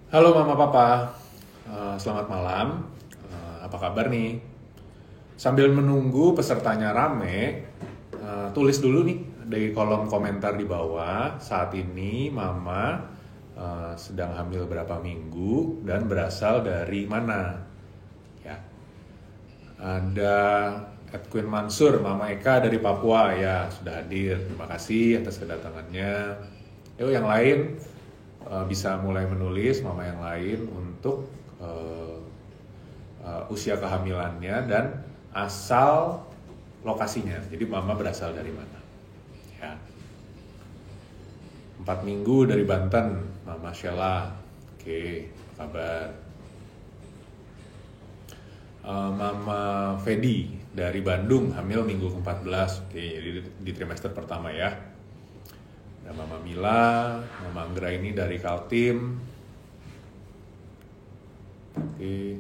Halo Mama Papa. Selamat malam. Apa kabar nih? Sambil menunggu pesertanya rame, tulis dulu nih di kolom komentar di bawah. Saat ini Mama sedang hamil berapa minggu dan berasal dari mana? Ya, ada Edwin Mansur, Mama Eka dari Papua ya sudah hadir. Terima kasih atas kedatangannya. Yuk yang lain bisa mulai menulis mama yang lain untuk usia kehamilannya dan asal lokasinya. Jadi mama berasal dari mana? Ya. 4 minggu dari Banten, Mama Sheila. Oke, apa kabar? Mama Fedi dari Bandung, hamil minggu ke-14. Oke, jadi di trimester pertama ya. Ada Mama Mila, Mama Anggra ini dari Kaltim. Oke.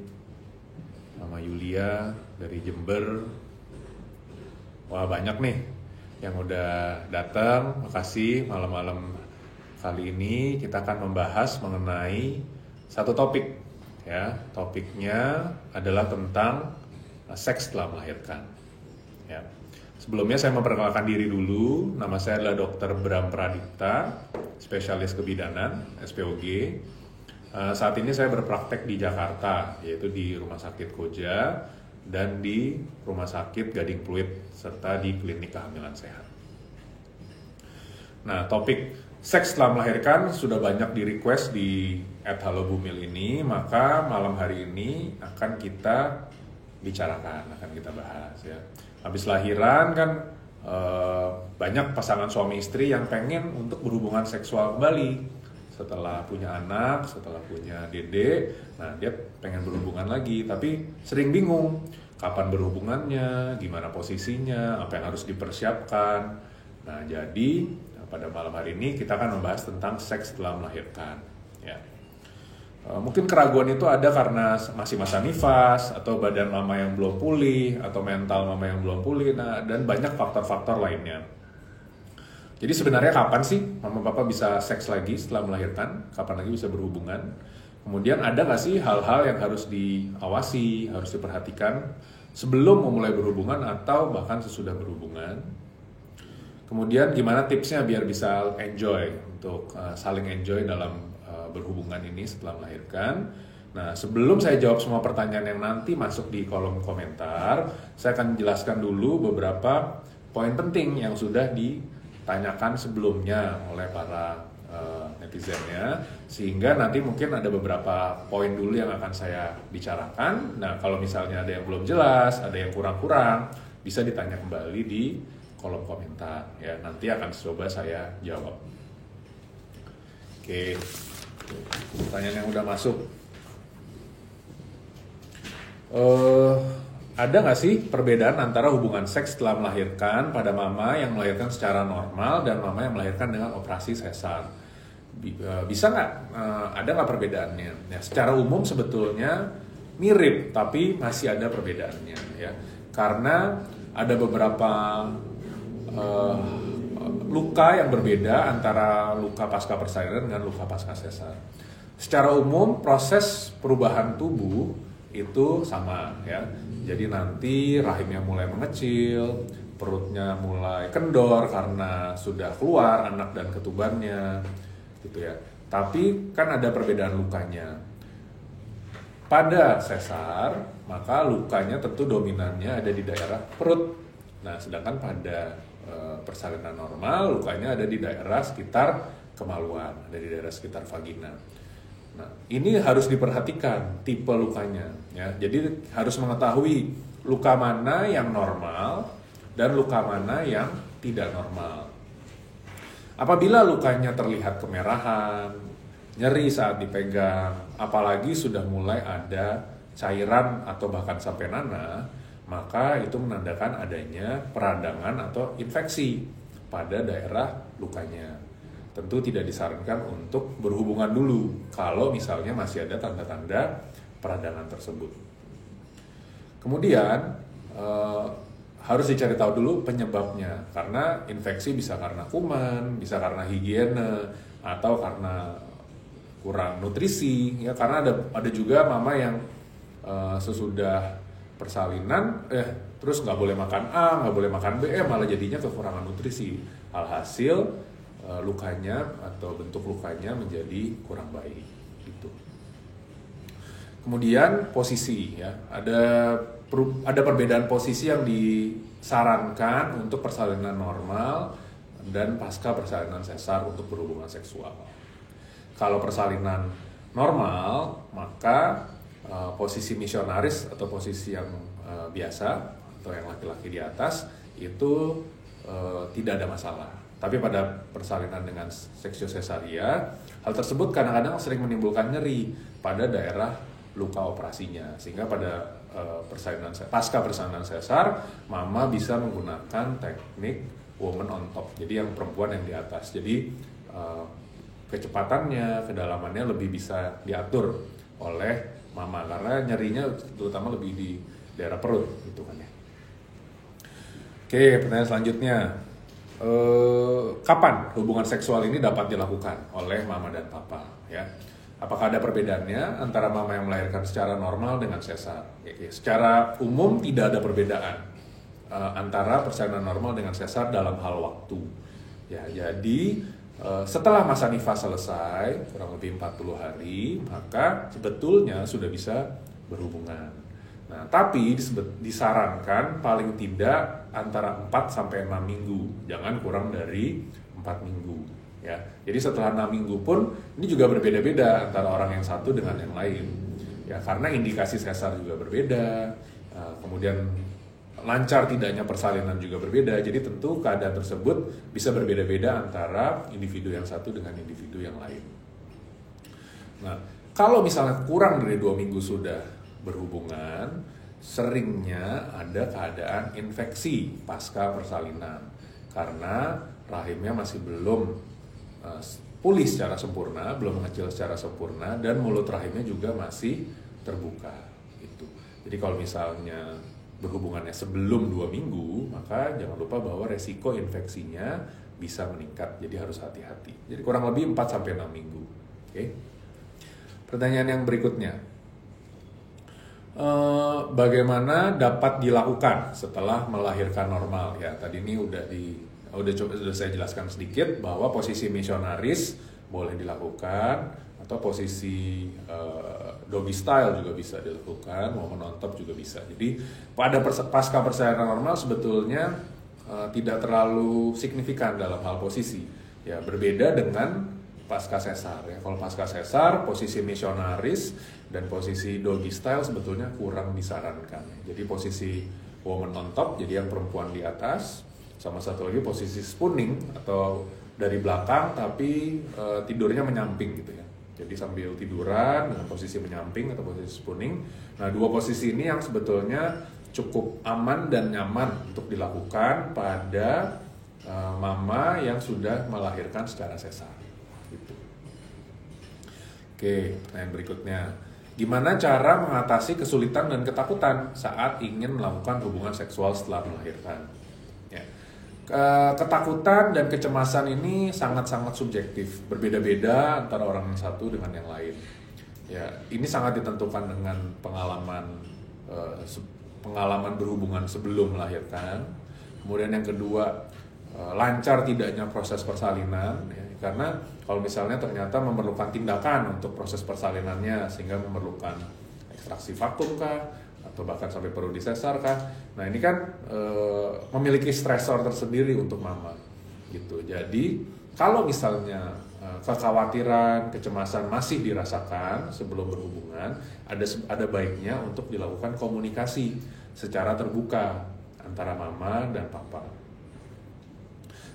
Mama Yulia dari Jember. Wah, banyak nih yang udah datang. Makasih. Malam-malam kali ini kita akan membahas mengenai satu topik ya. Topiknya adalah tentang seks setelah melahirkan. Ya. Sebelumnya saya memperkenalkan diri dulu. Nama saya adalah Dr. Bram Pradipta, spesialis kebidanan, SPOG. Saat ini saya berpraktek di Jakarta, yaitu di Rumah Sakit Koja dan di Rumah Sakit Gading Pluit, serta di Klinik Kehamilan Sehat. Nah, topik seks setelah melahirkan sudah banyak di request di @halobumil ini, maka malam hari ini akan kita bicarakan, akan kita bahas ya. Habis lahiran kan banyak pasangan suami istri yang pengen untuk berhubungan seksual kembali setelah punya anak, setelah punya dede. Nah, dia pengen berhubungan lagi, tapi sering bingung kapan berhubungannya, gimana posisinya, apa yang harus dipersiapkan. Nah, jadi pada malam hari ini kita akan membahas tentang seks setelah melahirkan ya. Mungkin keraguan itu ada karena masih masa nifas, atau badan mama yang belum pulih, atau mental mama yang belum pulih, nah, dan banyak faktor-faktor lainnya. Jadi sebenarnya kapan sih mama papa bisa seks lagi setelah melahirkan? Kapan lagi bisa berhubungan? Kemudian ada nggak sih hal-hal yang harus diawasi, harus diperhatikan sebelum memulai berhubungan atau bahkan sesudah berhubungan? Kemudian gimana tipsnya biar bisa enjoy, untuk saling enjoy dalam berhubungan ini setelah melahirkan. Nah, sebelum saya jawab semua pertanyaan yang nanti masuk di kolom komentar, saya akan jelaskan dulu beberapa poin penting yang sudah ditanyakan sebelumnya oleh para netizennya, sehingga nanti mungkin ada beberapa poin dulu yang akan saya bicarakan. Nah, kalau misalnya ada yang belum jelas, ada yang kurang-kurang, bisa ditanya kembali di kolom komentar ya, nanti akan coba saya jawab. Oke, pertanyaan yang udah masuk. Ada nggak sih perbedaan antara hubungan seks setelah melahirkan pada mama yang melahirkan secara normal dan mama yang melahirkan dengan operasi sesar? Bisa nggak? Ada nggak perbedaannya? Ya, secara umum sebetulnya mirip, tapi masih ada perbedaannya ya. Karena ada beberapa luka yang berbeda antara luka pasca persalinan dengan luka pasca sesar. Secara umum proses perubahan tubuh itu sama ya. Jadi nanti rahimnya mulai mengecil, perutnya mulai kendor karena sudah keluar anak dan ketubannya gitu ya. Tapi kan ada perbedaan lukanya. Pada sesar, maka lukanya tentu dominannya ada di daerah perut. Nah, sedangkan pada persalinan normal, lukanya ada di daerah sekitar kemaluan, ada di daerah sekitar vagina. Nah, ini harus diperhatikan tipe lukanya ya. Jadi harus mengetahui luka mana yang normal dan luka mana yang tidak normal. Apabila lukanya terlihat kemerahan, nyeri saat dipegang, apalagi sudah mulai ada cairan atau bahkan sampai nanah, maka itu menandakan adanya peradangan atau infeksi pada daerah lukanya. Tentu tidak disarankan untuk berhubungan dulu kalau misalnya masih ada tanda-tanda peradangan tersebut. Kemudian harus dicari tahu dulu penyebabnya, karena infeksi bisa karena kuman, bisa karena higiene, atau karena kurang nutrisi, ya karena ada juga mama yang sesudah persalinan terus nggak boleh makan A, nggak boleh makan B, malah jadinya kekurangan nutrisi. Alhasil lukanya atau bentuk lukanya menjadi kurang baik gitu. Kemudian posisi, ya ada perbedaan posisi yang disarankan untuk persalinan normal dan pasca persalinan sesar untuk berhubungan seksual. Kalau persalinan normal, maka posisi misionaris atau posisi yang biasa atau yang laki-laki di atas itu tidak ada masalah. Tapi pada persalinan dengan seksio sesaria, hal tersebut kadang-kadang sering menimbulkan nyeri pada daerah luka operasinya, sehingga pada pasca persalinan sesar, mama bisa menggunakan teknik woman on top, jadi yang perempuan yang di atas. Jadi kecepatannya, kedalamannya lebih bisa diatur oleh mama karena nyerinya terutama lebih di daerah perut gitu kan ya. Oke, pertanyaan selanjutnya, kapan hubungan seksual ini dapat dilakukan oleh mama dan papa, ya? Apakah ada perbedaannya antara mama yang melahirkan secara normal dengan sesar? Secara umum tidak ada perbedaan antara persalinan normal dengan sesar dalam hal waktu. Ya, jadi setelah masa nifas selesai, kurang lebih 40 hari, maka sebetulnya sudah bisa berhubungan. Nah, tapi disarankan paling tidak antara 4-6 minggu, jangan kurang dari 4 minggu. Ya, jadi setelah 6 minggu pun, ini juga berbeda-beda antara orang yang satu dengan yang lain. Ya, karena indikasi sesar juga berbeda, kemudian lancar tidaknya persalinan juga berbeda, jadi tentu keadaan tersebut bisa berbeda-beda antara individu yang satu dengan individu yang lain. Nah, kalau misalnya kurang dari 2 minggu sudah berhubungan, seringnya ada keadaan infeksi pasca persalinan karena rahimnya masih belum pulih secara sempurna, belum mengecil secara sempurna, dan mulut rahimnya juga masih terbuka. Gitu. Jadi kalau misalnya berhubungannya sebelum 2 minggu, maka jangan lupa bahwa resiko infeksinya bisa meningkat, jadi harus hati-hati. Jadi kurang lebih 4-6 minggu. Oke. Pertanyaan yang berikutnya, bagaimana dapat dilakukan setelah melahirkan normal? Ya, tadi ini udah saya jelaskan sedikit bahwa posisi misionaris boleh dilakukan, atau posisi doggy style juga bisa dilakukan, woman on top juga bisa. Jadi pada pasca persalinan normal sebetulnya tidak terlalu signifikan dalam hal posisi. Ya, berbeda dengan pasca sesar. Ya, kalau pasca sesar posisi misionaris dan posisi doggy style sebetulnya kurang disarankan. Jadi posisi woman on top, jadi yang perempuan di atas, sama satu lagi posisi spooning atau dari belakang tapi tidurnya menyamping gitu ya. Jadi sambil tiduran dengan posisi menyamping atau posisi spooning. Nah, dua posisi ini yang sebetulnya cukup aman dan nyaman untuk dilakukan pada mama yang sudah melahirkan secara sesar. Gitu. Oke, pertanyaan berikutnya. Gimana cara mengatasi kesulitan dan ketakutan saat ingin melakukan hubungan seksual setelah melahirkan? Ya. Ketakutan dan kecemasan ini sangat-sangat subjektif, berbeda-beda antara orang yang satu dengan yang lain. Ya, ini sangat ditentukan dengan pengalaman berhubungan sebelum melahirkan. Kemudian yang kedua, lancar tidaknya proses persalinan. Ya, karena kalau misalnya ternyata memerlukan tindakan untuk proses persalinannya, sehingga memerlukan ekstraksi vakum kah, atau bahkan sampai perlu disesar kah. Nah, ini kan memiliki stresor tersendiri untuk mama gitu. Jadi kalau misalnya kekhawatiran, kecemasan masih dirasakan sebelum berhubungan, ada baiknya untuk dilakukan komunikasi secara terbuka antara mama dan papa.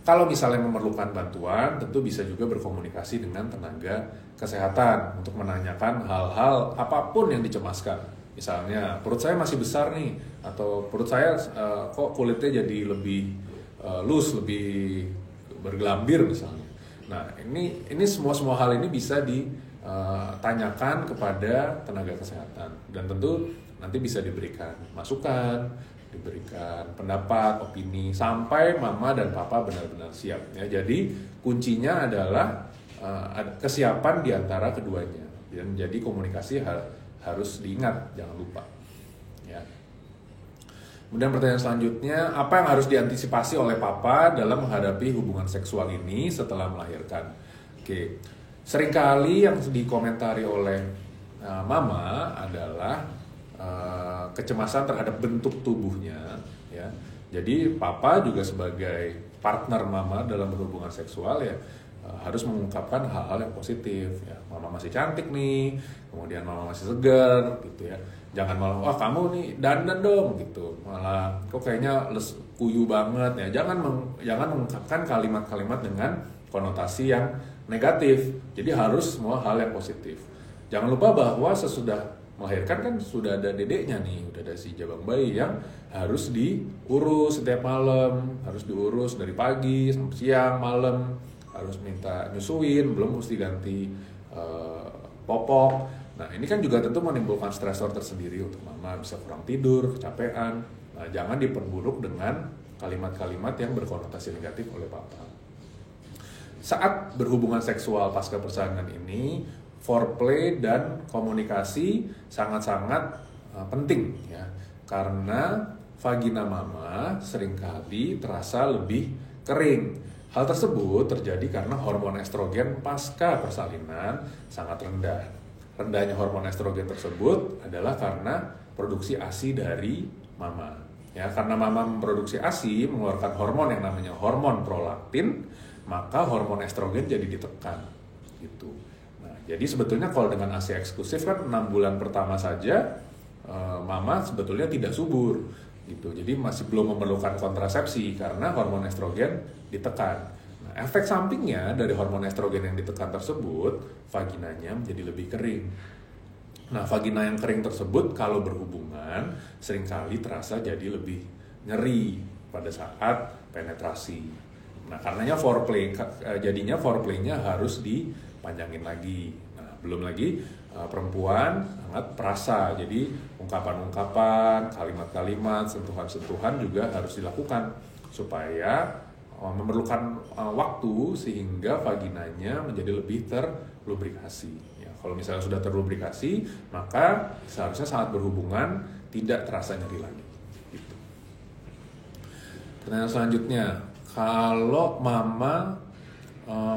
Kalau misalnya memerlukan bantuan, tentu bisa juga berkomunikasi dengan tenaga kesehatan untuk menanyakan hal-hal apapun yang dicemaskan. Misalnya, perut saya masih besar nih, atau perut saya kok kulitnya jadi lebih loose, lebih bergelambir misalnya. Nah, ini semua hal ini bisa ditanyakan kepada tenaga kesehatan, dan tentu nanti bisa diberikan masukan, diberikan pendapat, opini, sampai mama dan papa benar-benar siap. Ya, jadi kuncinya adalah ada kesiapan di antara keduanya. Dan jadi komunikasi harus diingat, jangan lupa. Ya. Kemudian pertanyaan selanjutnya, apa yang harus diantisipasi oleh papa dalam menghadapi hubungan seksual ini setelah melahirkan? Oke, seringkali yang dikomentari oleh mama adalah kecemasan terhadap bentuk tubuhnya. Ya. Jadi papa juga sebagai partner mama dalam berhubungan seksual ya harus mengungkapkan hal-hal yang positif. Ya, mama masih cantik nih, kemudian mama masih segar, gitu ya. Jangan malah, wah kamu nih dandan dong gitu, malah kok kayaknya kuyu banget ya. Jangan mengungkapkan kalimat-kalimat dengan konotasi yang negatif. Jadi harus semua hal yang positif. Jangan lupa bahwa sesudah melahirkan kan sudah ada dedeknya nih, udah ada si jabang bayi yang harus diurus setiap malam, harus diurus dari pagi sampai siang, malam, harus minta nyusuin, belum mesti ganti popok. Nah ini kan juga tentu menimbulkan stresor tersendiri untuk mama, bisa kurang tidur, kecapean. Nah jangan diperburuk dengan kalimat-kalimat yang berkonotasi negatif oleh papa. Saat berhubungan seksual pasca persalinan ini, foreplay dan komunikasi sangat-sangat penting ya, karena vagina mama seringkali terasa lebih kering. Hal tersebut terjadi karena hormon estrogen pasca persalinan sangat rendah. Rendahnya hormon estrogen tersebut adalah karena produksi ASI dari mama. Ya, karena mama memproduksi ASI, mengeluarkan hormon yang namanya hormon prolaktin, maka hormon estrogen jadi ditekan. Gitu. Nah, jadi sebetulnya kalau dengan ASI eksklusif kan 6 bulan pertama saja mama sebetulnya tidak subur. Gitu. Jadi masih belum memerlukan kontrasepsi karena hormon estrogen ditekan. Efek sampingnya dari hormon estrogen yang ditekan tersebut, vaginanya menjadi lebih kering. Nah, vagina yang kering tersebut kalau berhubungan seringkali terasa jadi lebih nyeri pada saat penetrasi. Nah, karenanya jadinya foreplaynya harus dipanjangin lagi. Nah, belum lagi perempuan sangat perasa, jadi ungkapan-ungkapan, kalimat-kalimat, sentuhan-sentuhan juga harus dilakukan supaya memerlukan waktu sehingga vaginanya menjadi lebih terlubrikasi. Ya, kalau misalnya sudah terlubrikasi, maka seharusnya saat berhubungan tidak terasa nyeri lagi. Gitu. Pertanyaan selanjutnya, kalau mama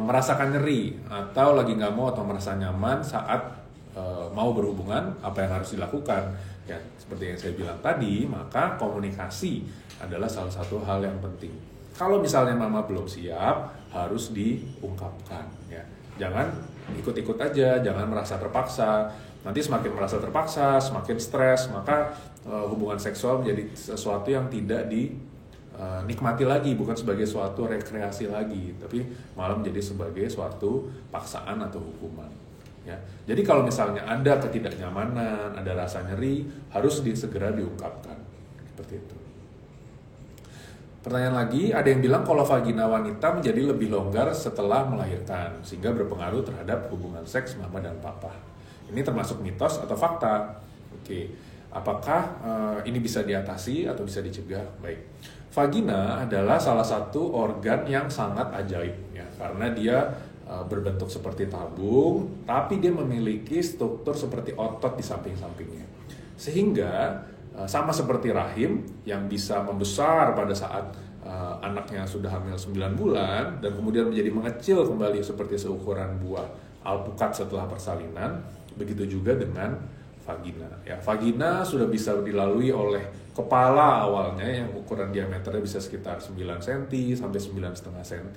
merasakan nyeri atau lagi nggak mau atau merasa nyaman saat mau berhubungan, apa yang harus dilakukan? Ya, seperti yang saya bilang tadi, maka komunikasi adalah salah satu hal yang penting. Kalau misalnya mama belum siap, harus diungkapkan. Ya. Jangan ikut-ikut aja, jangan merasa terpaksa. Nanti semakin merasa terpaksa, semakin stres, maka hubungan seksual menjadi sesuatu yang tidak dinikmati lagi, bukan sebagai suatu rekreasi lagi, tapi malah menjadi sebagai suatu paksaan atau hukuman. Ya. Jadi kalau misalnya ada ketidaknyamanan, ada rasa nyeri, harus segera diungkapkan. Seperti itu. Pertanyaan lagi, ada yang bilang kalau vagina wanita menjadi lebih longgar setelah melahirkan, sehingga berpengaruh terhadap hubungan seks mama dan papa. Ini termasuk mitos atau fakta? Oke, apakah ini bisa diatasi atau bisa dicegah? Baik, vagina adalah salah satu organ yang sangat ajaib, ya, karena dia berbentuk seperti tabung, tapi dia memiliki struktur seperti otot di samping-sampingnya. Sehingga sama seperti rahim yang bisa membesar pada saat anaknya sudah hamil 9 bulan dan kemudian menjadi mengecil kembali seperti seukuran buah alpukat setelah persalinan, begitu juga dengan vagina. Ya, vagina sudah bisa dilalui oleh kepala awalnya yang ukuran diameternya bisa sekitar 9 cm sampai 9,5 cm.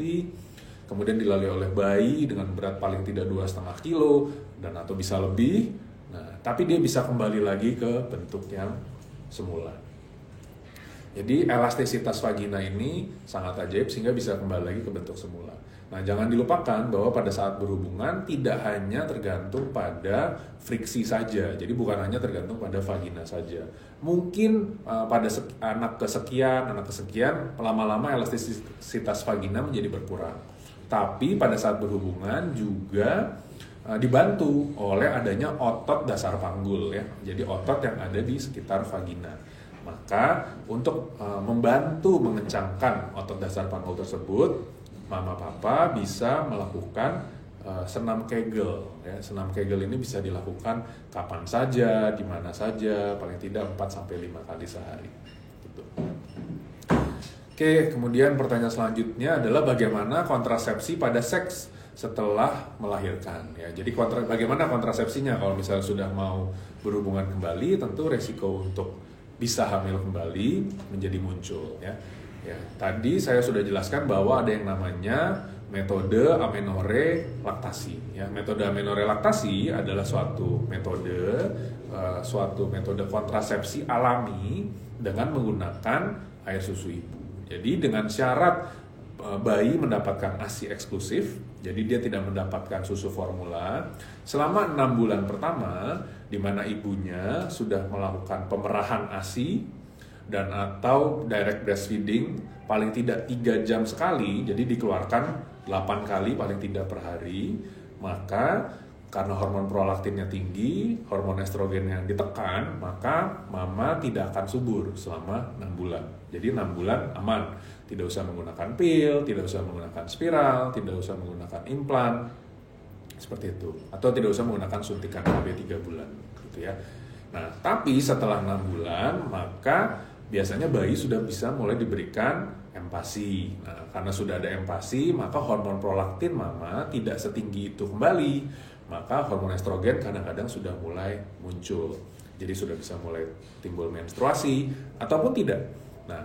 Kemudian dilalui oleh bayi dengan berat paling tidak 2,5 kilo dan atau bisa lebih. Nah, tapi dia bisa kembali lagi ke bentuk yang semula. Jadi elastisitas vagina ini sangat ajaib sehingga bisa kembali lagi ke bentuk semula. Nah, jangan dilupakan bahwa pada saat berhubungan tidak hanya tergantung pada friksi saja. Jadi bukan hanya tergantung pada vagina saja. Mungkin pada anak kesekian, lama-lama elastisitas vagina menjadi berkurang. Tapi pada saat berhubungan juga dibantu oleh adanya otot dasar panggul, ya. Jadi otot yang ada di sekitar vagina. Maka untuk membantu mengencangkan otot dasar panggul tersebut, mama papa bisa melakukan senam Kegel. Ya. Senam Kegel ini bisa dilakukan kapan saja, di mana saja, paling tidak 4-5 kali sehari. Gitu. Oke, kemudian pertanyaan selanjutnya adalah bagaimana kontrasepsi pada seks setelah melahirkan. Ya, jadi bagaimana kontrasepsinya kalau misalnya sudah mau berhubungan kembali, tentu resiko untuk bisa hamil kembali menjadi muncul. Ya, tadi saya sudah jelaskan bahwa ada yang namanya metode amenorrhea laktasi. Ya, metode amenorrhea laktasi adalah suatu metode kontrasepsi alami dengan menggunakan air susu ibu. Jadi dengan syarat bayi mendapatkan ASI eksklusif, jadi dia tidak mendapatkan susu formula selama 6 bulan pertama, di mana ibunya sudah melakukan pemerahan ASI dan atau direct breastfeeding paling tidak 3 jam sekali, jadi dikeluarkan 8 kali paling tidak per hari, maka karena hormon prolaktinnya tinggi, hormon estrogen yang ditekan, maka mama tidak akan subur selama 6 bulan. Jadi 6 bulan aman, tidak usah menggunakan pil, tidak usah menggunakan spiral, tidak usah menggunakan implan, seperti itu. Atau tidak usah menggunakan suntikan KB 3 bulan, gitu ya. Nah, tapi setelah 6 bulan, maka biasanya bayi sudah bisa mulai diberikan empasi. Nah, karena sudah ada empasi, maka hormon prolaktin mama tidak setinggi itu kembali. Maka hormon estrogen kadang-kadang sudah mulai muncul. Jadi sudah bisa mulai timbul menstruasi ataupun tidak. Nah,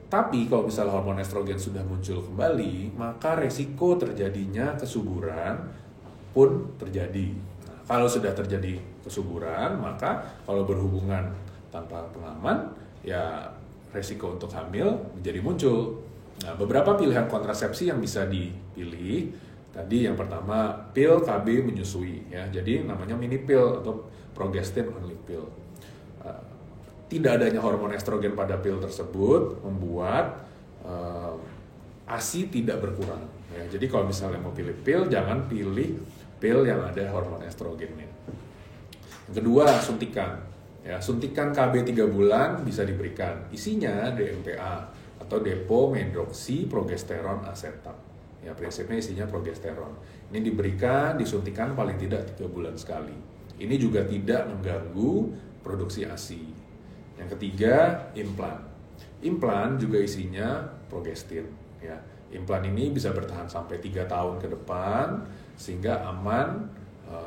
tapi kalau misalnya hormon estrogen sudah muncul kembali, maka resiko terjadinya kesuburan pun terjadi. Nah, kalau sudah terjadi kesuburan, maka kalau berhubungan tanpa pengaman, ya resiko untuk hamil menjadi muncul. Nah, beberapa pilihan kontrasepsi yang bisa dipilih. Tadi yang pertama pil KB menyusui, ya. Jadi namanya mini pill atau progestin only pill. Tidak adanya hormon estrogen pada pil tersebut membuat ASI tidak berkurang. Ya. Jadi kalau misalnya mau pilih pil, jangan pilih pil yang ada hormon estrogennya. Yang kedua, suntikan. Ya, suntikan KB 3 bulan bisa diberikan. Isinya DMPA atau depo medroksi progesteron asetat. Ya, prinsipnya isinya progesteron. Ini diberikan, disuntikan paling tidak 3 bulan sekali. Ini juga tidak mengganggu produksi ASI. Yang ketiga, implan. Implan juga isinya progestin. Ya, implan ini bisa bertahan sampai 3 tahun ke depan, sehingga aman,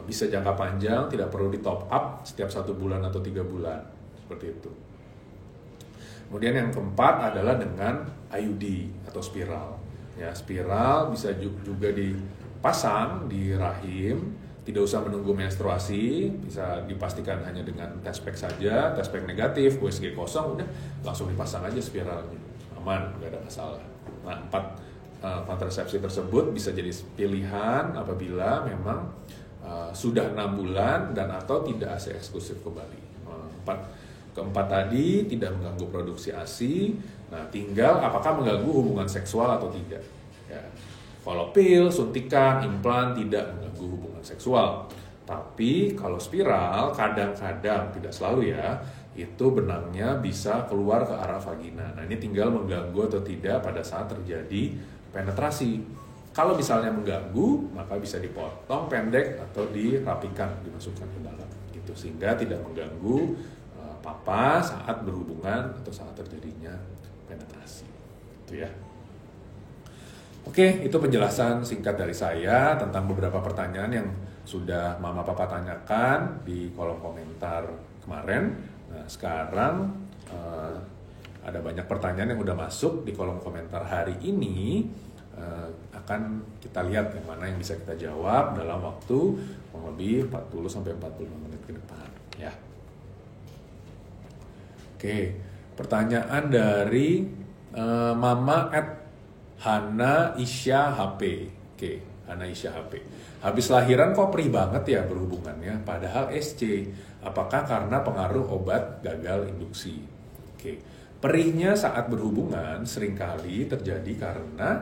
bisa jangka panjang, tidak perlu di top up setiap 1 bulan atau 3 bulan. Seperti itu. Kemudian yang keempat adalah dengan IUD atau spiral. Ya, spiral bisa juga dipasang di rahim, tidak usah menunggu menstruasi, bisa dipastikan hanya dengan test pack saja, test pack negatif, USG kosong, udah langsung dipasang aja spiralnya, aman, nggak ada masalah. Nah, 4 kontrasepsi tersebut bisa jadi pilihan apabila memang sudah 6 bulan dan atau tidak ASI eksklusif kembali. Keempat tadi tidak mengganggu produksi ASI. Nah, tinggal apakah mengganggu hubungan seksual atau tidak. Ya. Kalau pil, suntikan, implan tidak mengganggu hubungan seksual. Tapi kalau spiral kadang-kadang, tidak selalu ya, itu benangnya bisa keluar ke arah vagina. Nah, ini tinggal mengganggu atau tidak pada saat terjadi penetrasi. Kalau misalnya mengganggu, maka bisa dipotong pendek atau dirapikan, dimasukkan ke dalam. Gitu, sehingga tidak mengganggu papa saat berhubungan atau saat terjadinya penetrasi. Itu ya. Oke, itu penjelasan singkat dari saya tentang beberapa pertanyaan yang sudah mama papa tanyakan di kolom komentar kemarin. Nah, sekarang ada banyak pertanyaan yang udah masuk di kolom komentar hari ini. Akan kita lihat yang mana yang bisa kita jawab dalam waktu kurang lebih 40-45 menit ke depan ya. Oke, pertanyaan dari Mama @Hana Isya HP. Oke, Hana Isya HP. Habis lahiran kok perih banget ya berhubungannya, padahal SC. Apakah karena pengaruh obat gagal induksi? Oke, perihnya saat berhubungan seringkali terjadi karena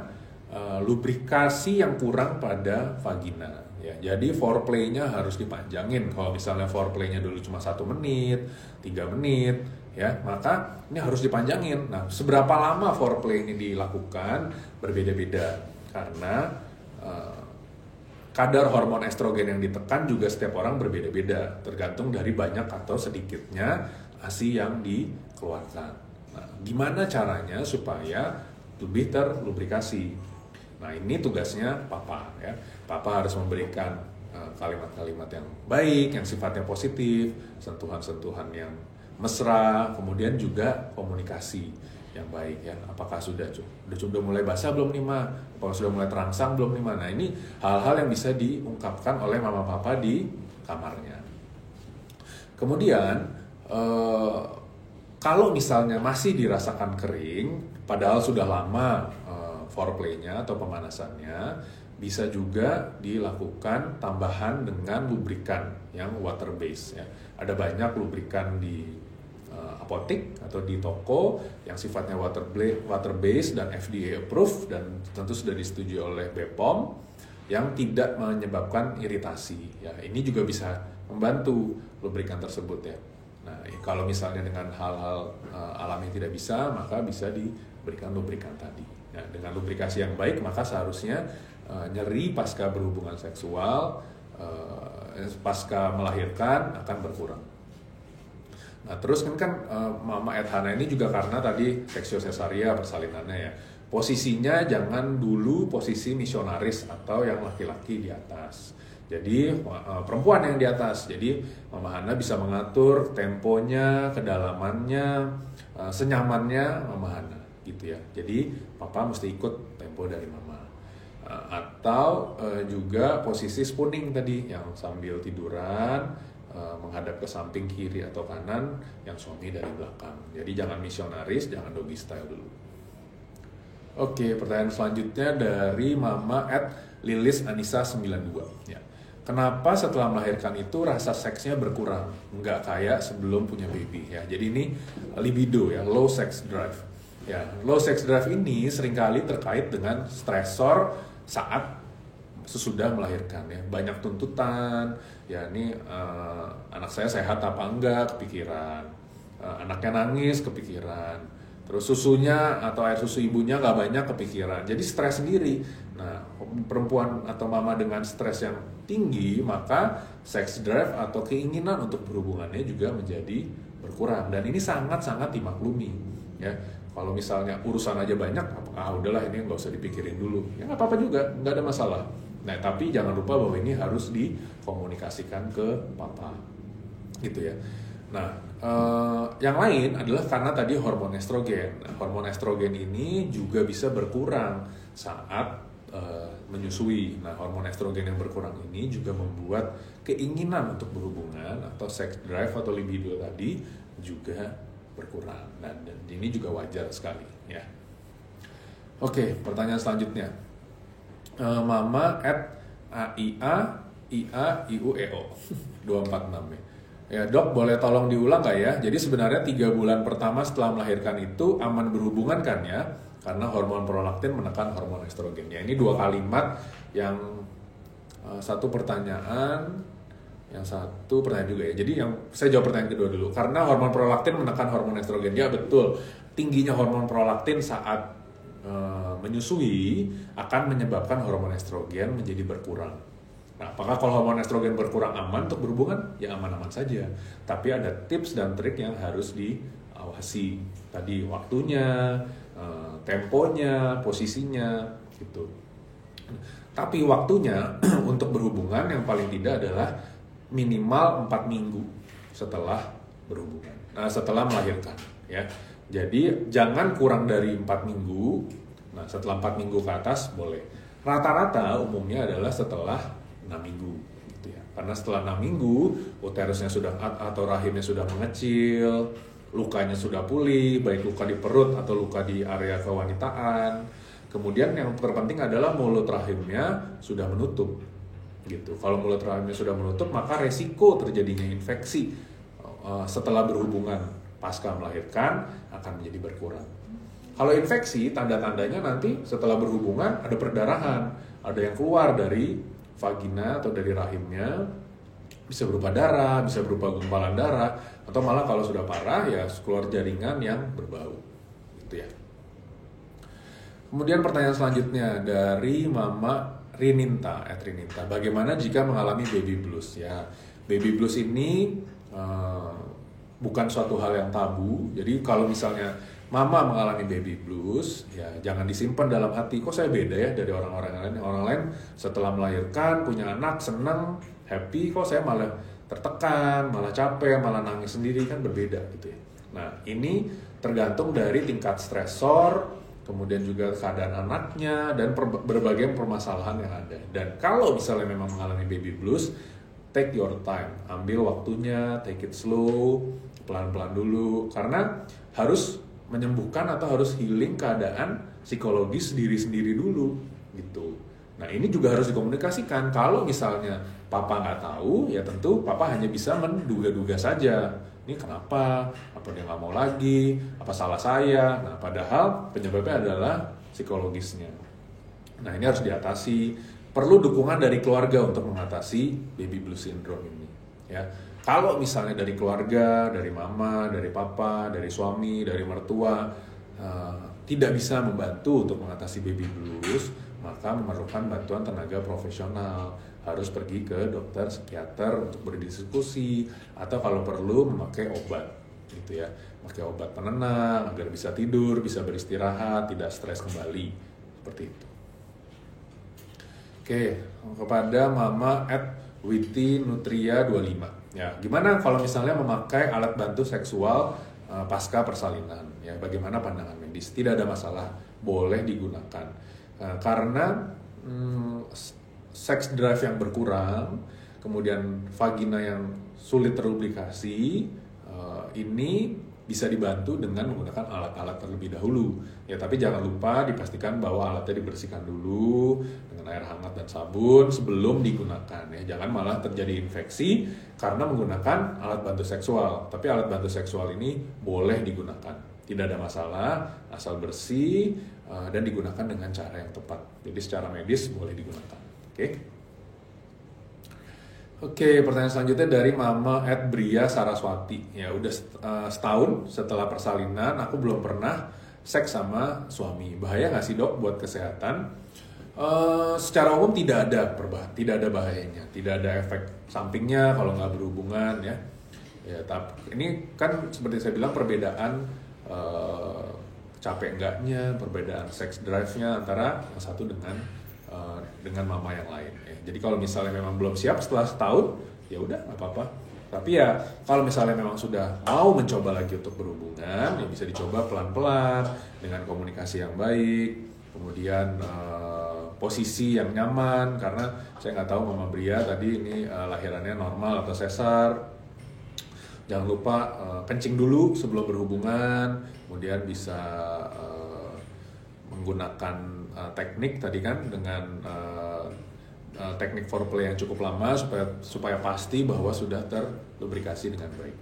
lubrikasi yang kurang pada vagina. Ya, jadi foreplay-nya harus dipanjangin. Kalau misalnya foreplay-nya dulu cuma 1 menit, 3 menit, ya maka ini harus dipanjangin. Nah, seberapa lama foreplay ini dilakukan berbeda-beda karena kadar hormon estrogen yang ditekan juga setiap orang berbeda-beda, tergantung dari banyak atau sedikitnya ASI yang dikeluarkan. Nah, gimana caranya supaya lebih terlubrikasi? Nah, ini tugasnya Papa ya. Papa harus memberikan kalimat-kalimat yang baik, yang sifatnya positif, sentuhan-sentuhan yang mesra, kemudian juga komunikasi yang baik ya. Apakah sudah mulai basah belum nih Ma? Apakah sudah mulai terangsang belum nih Ma? Nah, ini hal-hal yang bisa diungkapkan oleh mama papa di kamarnya. Kemudian kalau misalnya masih dirasakan kering, padahal sudah lama foreplay-nya atau pemanasannya, bisa juga dilakukan tambahan dengan lubrikan yang water base ya. Ada banyak lubrikan di apotek atau di toko yang sifatnya water base dan FDA approved dan tentu sudah disetujui oleh BPOM yang tidak menyebabkan iritasi ya. Ini juga bisa membantu lubrikan tersebut ya. Nah, kalau misalnya dengan hal-hal alami tidak bisa, maka bisa diberikan lubrikan tadi. Nah, dengan lubrikasi yang baik, maka seharusnya nyeri pasca berhubungan seksual, pasca melahirkan akan berkurang. Nah, terus kan Mama Edhana ini juga karena tadi seksio cesaria persalinannya ya. Posisinya jangan dulu posisi misionaris atau yang laki-laki di atas. Jadi perempuan yang di atas. Jadi Mama Hana bisa mengatur temponya, kedalamannya, senyamannya Mama Hana gitu ya. Jadi Papa mesti ikut tempo dari Mama. Atau juga posisi spooning tadi yang sambil tiduran menghadap ke samping kiri atau kanan, yang suami dari belakang. Jadi jangan misionaris, jangan doggy style dulu. Oke, pertanyaan selanjutnya dari Mama @lilis_anissa92 ya. Kenapa setelah melahirkan itu rasa seksnya berkurang? Nggak kayak sebelum punya baby ya. Jadi ini libido ya, low sex drive. Ya, low sex drive ini seringkali terkait dengan stresor saat sesudah melahirkan ya. Banyak tuntutan, ya ini anak saya sehat apa enggak, kepikiran. Anaknya nangis, kepikiran. Terus susunya atau air susu ibunya nggak banyak, kepikiran. Jadi stres sendiri. Nah, perempuan atau mama dengan stres yang tinggi, maka sex drive atau keinginan untuk berhubungannya juga menjadi berkurang. Dan ini sangat-sangat dimaklumi ya. Kalau misalnya urusan aja banyak, udahlah ini nggak usah dipikirin dulu. Ya nggak apa-apa juga, nggak ada masalah. Nah, tapi jangan lupa bahwa ini harus dikomunikasikan ke papa, gitu ya. Nah, yang lain adalah karena tadi hormon estrogen. Nah, hormon estrogen ini juga bisa berkurang saat menyusui. Nah, hormon estrogen yang berkurang ini juga membuat keinginan untuk berhubungan atau sex drive atau libido tadi juga berkurang. Dan ini juga wajar sekali ya. Oke, pertanyaan selanjutnya. Mama @AIA_IAIUEO 246 ya. Ya dok, boleh tolong diulang nggak ya? Jadi sebenarnya 3 bulan pertama setelah melahirkan itu aman berhubungan kan ya? Karena hormon prolaktin menekan hormon estrogen. Ya, ini 2 kalimat yang satu pertanyaan, yang satu pertanyaan juga ya. Jadi yang saya jawab pertanyaan kedua dulu. Karena hormon prolaktin menekan hormon estrogen. Ya betul, tingginya hormon prolaktin saat menyusui akan menyebabkan hormon estrogen menjadi berkurang. Nah, apakah kalau hormon estrogen berkurang aman untuk berhubungan? Ya aman-aman saja. Tapi ada tips dan trik yang harus diawasi. Tadi waktunya, temponya, posisinya, gitu. Tapi waktunya untuk berhubungan yang paling tidak adalah minimal 4 minggu setelah berhubungan. Nah, setelah melahirkan, ya. Jadi jangan kurang dari 4 minggu. Nah, setelah 4 minggu ke atas boleh. Rata-rata umumnya adalah setelah 6 minggu gitu ya. Karena setelah 6 minggu uterusnya sudah atau rahimnya sudah mengecil, lukanya sudah pulih, baik luka di perut atau luka di area kewanitaan. Kemudian yang terpenting adalah mulut rahimnya sudah menutup gitu. Kalau mulut rahimnya sudah menutup, maka resiko terjadinya infeksi setelah berhubungan pasca melahirkan akan menjadi berkurang. Kalau infeksi, tanda-tandanya nanti setelah berhubungan ada perdarahan, ada yang keluar dari vagina atau dari rahimnya, bisa berupa darah, bisa berupa gumpalan darah, atau malah kalau sudah parah ya keluar jaringan yang berbau, gitu ya. Kemudian pertanyaan selanjutnya dari Mama Rininta, bagaimana jika mengalami baby blues ya? Baby blues ini bukan suatu hal yang tabu. Jadi kalau misalnya mama mengalami baby blues, ya jangan disimpan dalam hati. Kok saya beda ya dari orang-orang lain? Orang lain setelah melahirkan, punya anak, senang, happy. Kok saya malah tertekan, malah capek, malah nangis sendiri, kan berbeda gitu ya. Nah ini tergantung dari tingkat stresor, kemudian juga keadaan anaknya, dan berbagai permasalahan yang ada. Dan kalau misalnya memang mengalami baby blues, take your time, ambil waktunya, take it slow, pelan-pelan dulu, karena harus menyembuhkan atau harus healing keadaan psikologis diri sendiri dulu gitu. Nah ini juga harus dikomunikasikan. Kalau misalnya papa nggak tahu, ya tentu papa hanya bisa menduga-duga saja. Ini kenapa? Apa dia nggak mau lagi? Apa salah saya? Nah padahal penyebabnya adalah psikologisnya. Nah ini harus diatasi. Perlu dukungan dari keluarga untuk mengatasi baby blues syndrome ini. Ya, kalau misalnya dari keluarga, dari mama, dari papa, dari suami, dari mertua tidak bisa membantu untuk mengatasi baby blues, maka memerlukan bantuan tenaga profesional. Harus pergi ke dokter psikiater untuk berdiskusi, atau kalau perlu memakai obat, gitu ya, pakai obat penenang agar bisa tidur, bisa beristirahat, tidak stres kembali, seperti itu. Oke, kepada Mama @wittinutria25. Ya, gimana kalau misalnya memakai alat bantu seksual pasca persalinan? Ya, bagaimana pandangan medis? Tidak ada masalah, boleh digunakan. Karena sex drive yang berkurang, kemudian vagina yang sulit terlubrikasi, ini bisa dibantu dengan menggunakan alat-alat terlebih dahulu. Ya, tapi jangan lupa dipastikan bahwa alatnya dibersihkan dulu dengan air hangat dan sabun sebelum digunakan. Ya, jangan malah terjadi infeksi karena menggunakan alat bantu seksual. Tapi alat bantu seksual ini boleh digunakan, tidak ada masalah, asal bersih dan digunakan dengan cara yang tepat. Jadi secara medis boleh digunakan. Oke, pertanyaan selanjutnya dari Mama @Bria Saraswati. Ya, udah setahun setelah persalinan, aku belum pernah seks sama suami. Bahaya nggak sih dok buat kesehatan? Secara umum tidak ada bahayanya, tidak ada efek sampingnya kalau nggak berhubungan ya. Ya, tapi ini kan seperti saya bilang perbedaan capek enggaknya, perbedaan sex drive-nya antara yang satu dengan mama yang lain. Jadi kalau misalnya memang belum siap setelah setahun, ya udah nggak apa-apa. Tapi ya kalau misalnya memang sudah mau mencoba lagi untuk berhubungan, ya bisa dicoba pelan-pelan dengan komunikasi yang baik, kemudian posisi yang nyaman. Karena saya nggak tahu Mama Bria tadi ini lahirannya normal atau sesar. Jangan lupa kencing dulu sebelum berhubungan, kemudian bisa menggunakan teknik tadi kan dengan teknik foreplay yang cukup lama supaya pasti bahwa sudah terlubrikasi dengan baik.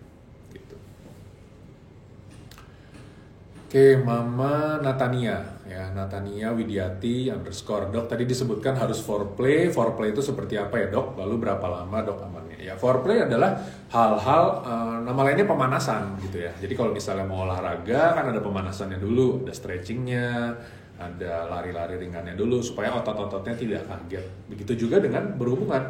Gitu. Oke, Mama Natania ya, Natania Widiati _ dok tadi disebutkan harus foreplay itu seperti apa ya dok? Lalu berapa lama dok amannya? Ya foreplay adalah hal-hal nama lainnya pemanasan gitu ya. Jadi kalau misalnya mau olahraga kan ada pemanasannya dulu, ada stretchingnya, ada lari-lari ringannya dulu supaya otot-ototnya tidak kaget. Begitu juga dengan berhubungan.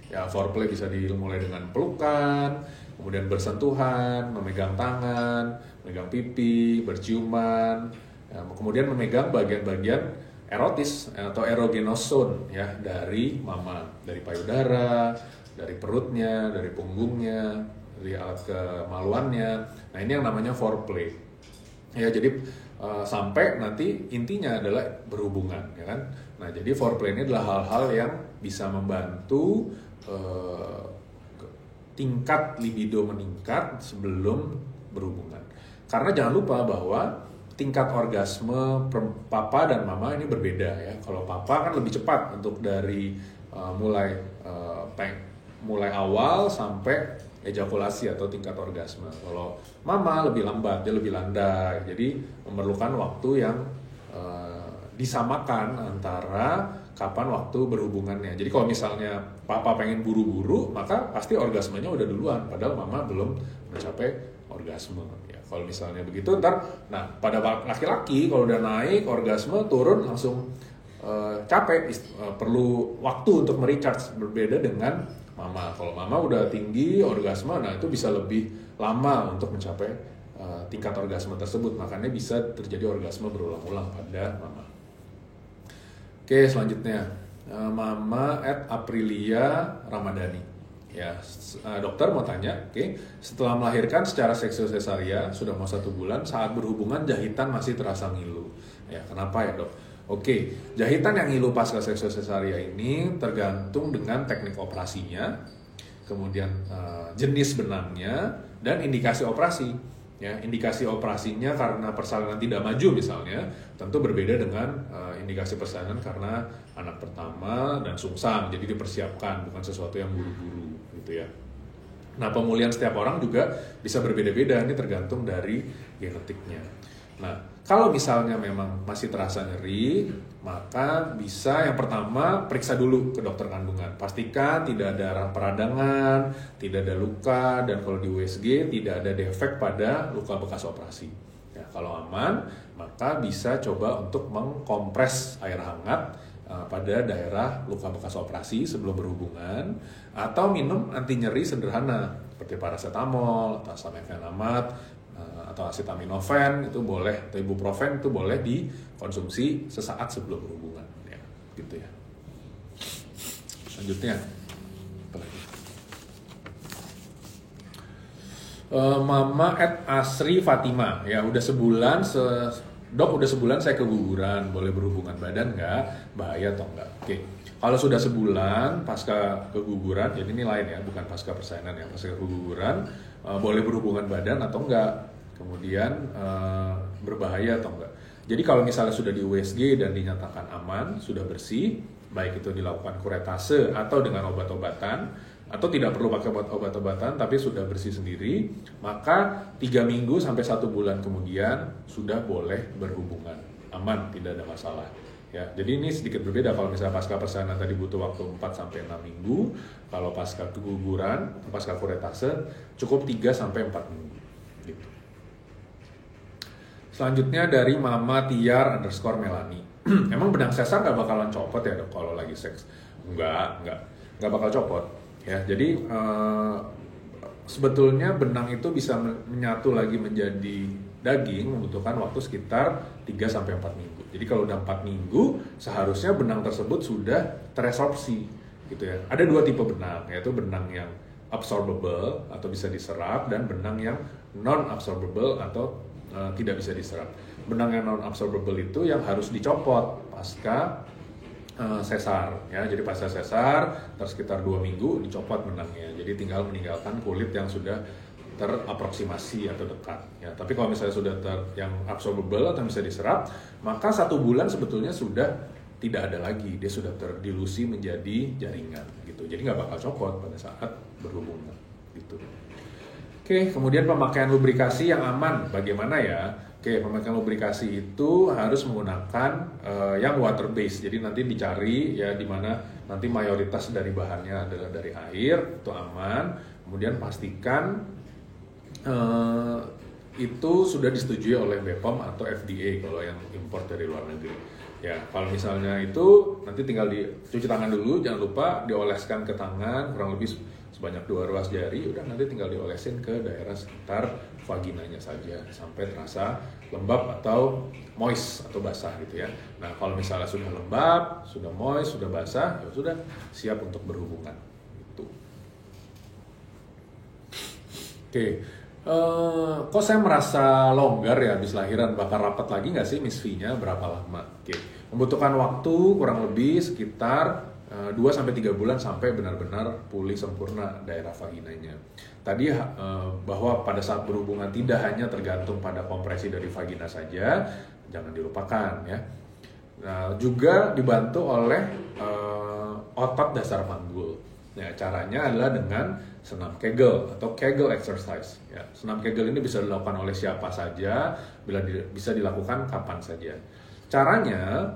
Ya foreplay bisa dimulai dengan pelukan, kemudian bersentuhan, memegang tangan, memegang pipi, berciuman, ya, kemudian memegang bagian-bagian erotis atau erogenous zone ya dari mama, dari payudara, dari perutnya, dari punggungnya, dari alat kemaluannya. Nah ini yang namanya foreplay. Ya jadi sampai nanti intinya adalah berhubungan ya kan. Nah jadi foreplay ini adalah hal-hal yang bisa membantu tingkat libido meningkat sebelum berhubungan. Karena jangan lupa bahwa tingkat orgasme papa dan mama ini berbeda ya. Kalau papa kan lebih cepat untuk dari mulai awal sampai ejakulasi atau tingkat orgasme. Kalau mama lebih lambat, dia lebih landai. Jadi memerlukan waktu yang disamakan antara kapan waktu berhubungannya. Jadi kalau misalnya papa pengen buru-buru, maka pasti orgasmenya udah duluan, padahal mama belum mencapai orgasme. Ya, kalau misalnya begitu, pada laki-laki kalau udah naik orgasme turun langsung capek, perlu waktu untuk merecharge. Berbeda dengan mama. Kalau mama udah tinggi orgasme, nah itu bisa lebih lama untuk mencapai tingkat orgasme tersebut. Makanya bisa terjadi orgasme berulang-ulang pada mama. Oke, selanjutnya Mama @Aprilia Ramadhani. Ya, dokter mau tanya, setelah melahirkan secara seksual cesaria sudah mau 1 bulan, saat berhubungan jahitan masih terasa ngilu. Ya, kenapa ya dok? Oke, jahitan yang ngilu pasca seksual cesaria ini tergantung dengan teknik operasinya, kemudian jenis benangnya, dan indikasi operasi. Ya, indikasi operasinya karena persalinan tidak maju misalnya, tentu berbeda dengan indikasi persalinan karena anak pertama dan sungsang, jadi dipersiapkan, bukan sesuatu yang buru-buru gitu ya. Nah, pemulihan setiap orang juga bisa berbeda-beda, ini tergantung dari genetiknya. Nah, kalau misalnya memang masih terasa nyeri, maka bisa yang pertama periksa dulu ke dokter kandungan. Pastikan tidak ada peradangan, tidak ada luka, dan kalau di USG tidak ada defek pada luka bekas operasi. Ya, kalau aman, maka bisa coba untuk mengkompres air hangat pada daerah luka bekas operasi sebelum berhubungan, atau minum anti nyeri sederhana seperti paracetamol atau acetaminophen atau acetaminophen itu boleh, atau ibuprofen itu boleh dikonsumsi sesaat sebelum berhubungan ya, gitu ya. Selanjutnya apa lagi? Mama @Asri Fatima, ya udah sebulan dok udah sebulan saya keguguran, boleh berhubungan badan nggak? Bahaya atau nggak? Oke, kalau sudah sebulan pasca keguguran, jadi ini lain ya, bukan pasca persalinan ya, pasca keguguran boleh berhubungan badan atau enggak? Kemudian berbahaya atau enggak? Jadi kalau misalnya sudah di USG dan dinyatakan aman, sudah bersih, baik itu dilakukan kuretase atau dengan obat-obatan, atau tidak perlu pakai obat-obatan tapi sudah bersih sendiri, maka 3 minggu sampai 1 bulan kemudian sudah boleh berhubungan, aman, tidak ada masalah. Ya, jadi ini sedikit berbeda kalau misalnya pasca persalinan tadi butuh waktu 4 sampai 6 minggu, kalau pasca keguguran, pasca kuretase cukup 3 sampai 4 minggu gitu. Selanjutnya dari Mama Tiar_Melani. Emang benang sesar nggak bakalan copot ya dok kalau lagi seks? Nggak bakal copot. Ya, jadi sebetulnya benang itu bisa menyatu lagi menjadi daging membutuhkan waktu sekitar 3 sampai 4 minggu. Jadi kalau udah 4 minggu, seharusnya benang tersebut sudah teresorpsi gitu ya. Ada 2 tipe benang, yaitu benang yang absorbable atau bisa diserap, dan benang yang non-absorbable atau tidak bisa diserap. Benang yang non-absorbable itu yang harus dicopot pasca sesar ya, jadi pasca sesar sekitar 2 minggu dicopot benangnya, jadi tinggal meninggalkan kulit yang sudah teraproksimasi atau dekat ya. Tapi kalau misalnya sudah yang absorbable atau bisa diserap, maka 1 bulan sebetulnya sudah tidak ada lagi, dia sudah terdilusi menjadi jaringan gitu, jadi nggak bakal copot pada saat berhubungan gitu. Oke, kemudian pemakaian lubrikasi yang aman bagaimana ya? Oke, pemakaian lubrikasi itu harus menggunakan yang water based. Jadi nanti dicari ya di mana nanti mayoritas dari bahannya adalah dari air, itu aman. Kemudian pastikan itu sudah disetujui oleh BPOM atau FDA kalau yang impor dari luar negeri. Ya, kalau misalnya itu nanti tinggal dicuci tangan dulu, jangan lupa dioleskan ke tangan kurang lebih sebanyak 2 ruas jari, udah nanti tinggal diolesin ke daerah sekitar vaginanya saja sampai terasa lembab atau moist atau basah gitu ya. Nah, kalau misalnya sudah lembab, sudah moist, sudah basah, ya sudah siap untuk berhubungan gitu. Oke. Kok saya merasa longgar ya habis lahiran, bakal rapat lagi nggak sih Miss V-nya, berapa lama? Oke. Membutuhkan waktu kurang lebih sekitar 2-3 bulan sampai benar-benar pulih sempurna daerah vaginanya. Tadi bahwa pada saat berhubungan tidak hanya tergantung pada kompresi dari vagina saja, jangan dilupakan ya. Nah, juga dibantu oleh otot dasar panggul. Nah, caranya adalah dengan senam Kegel atau Kegel exercise. Ya, senam Kegel ini bisa dilakukan oleh siapa saja, bisa dilakukan kapan saja. Caranya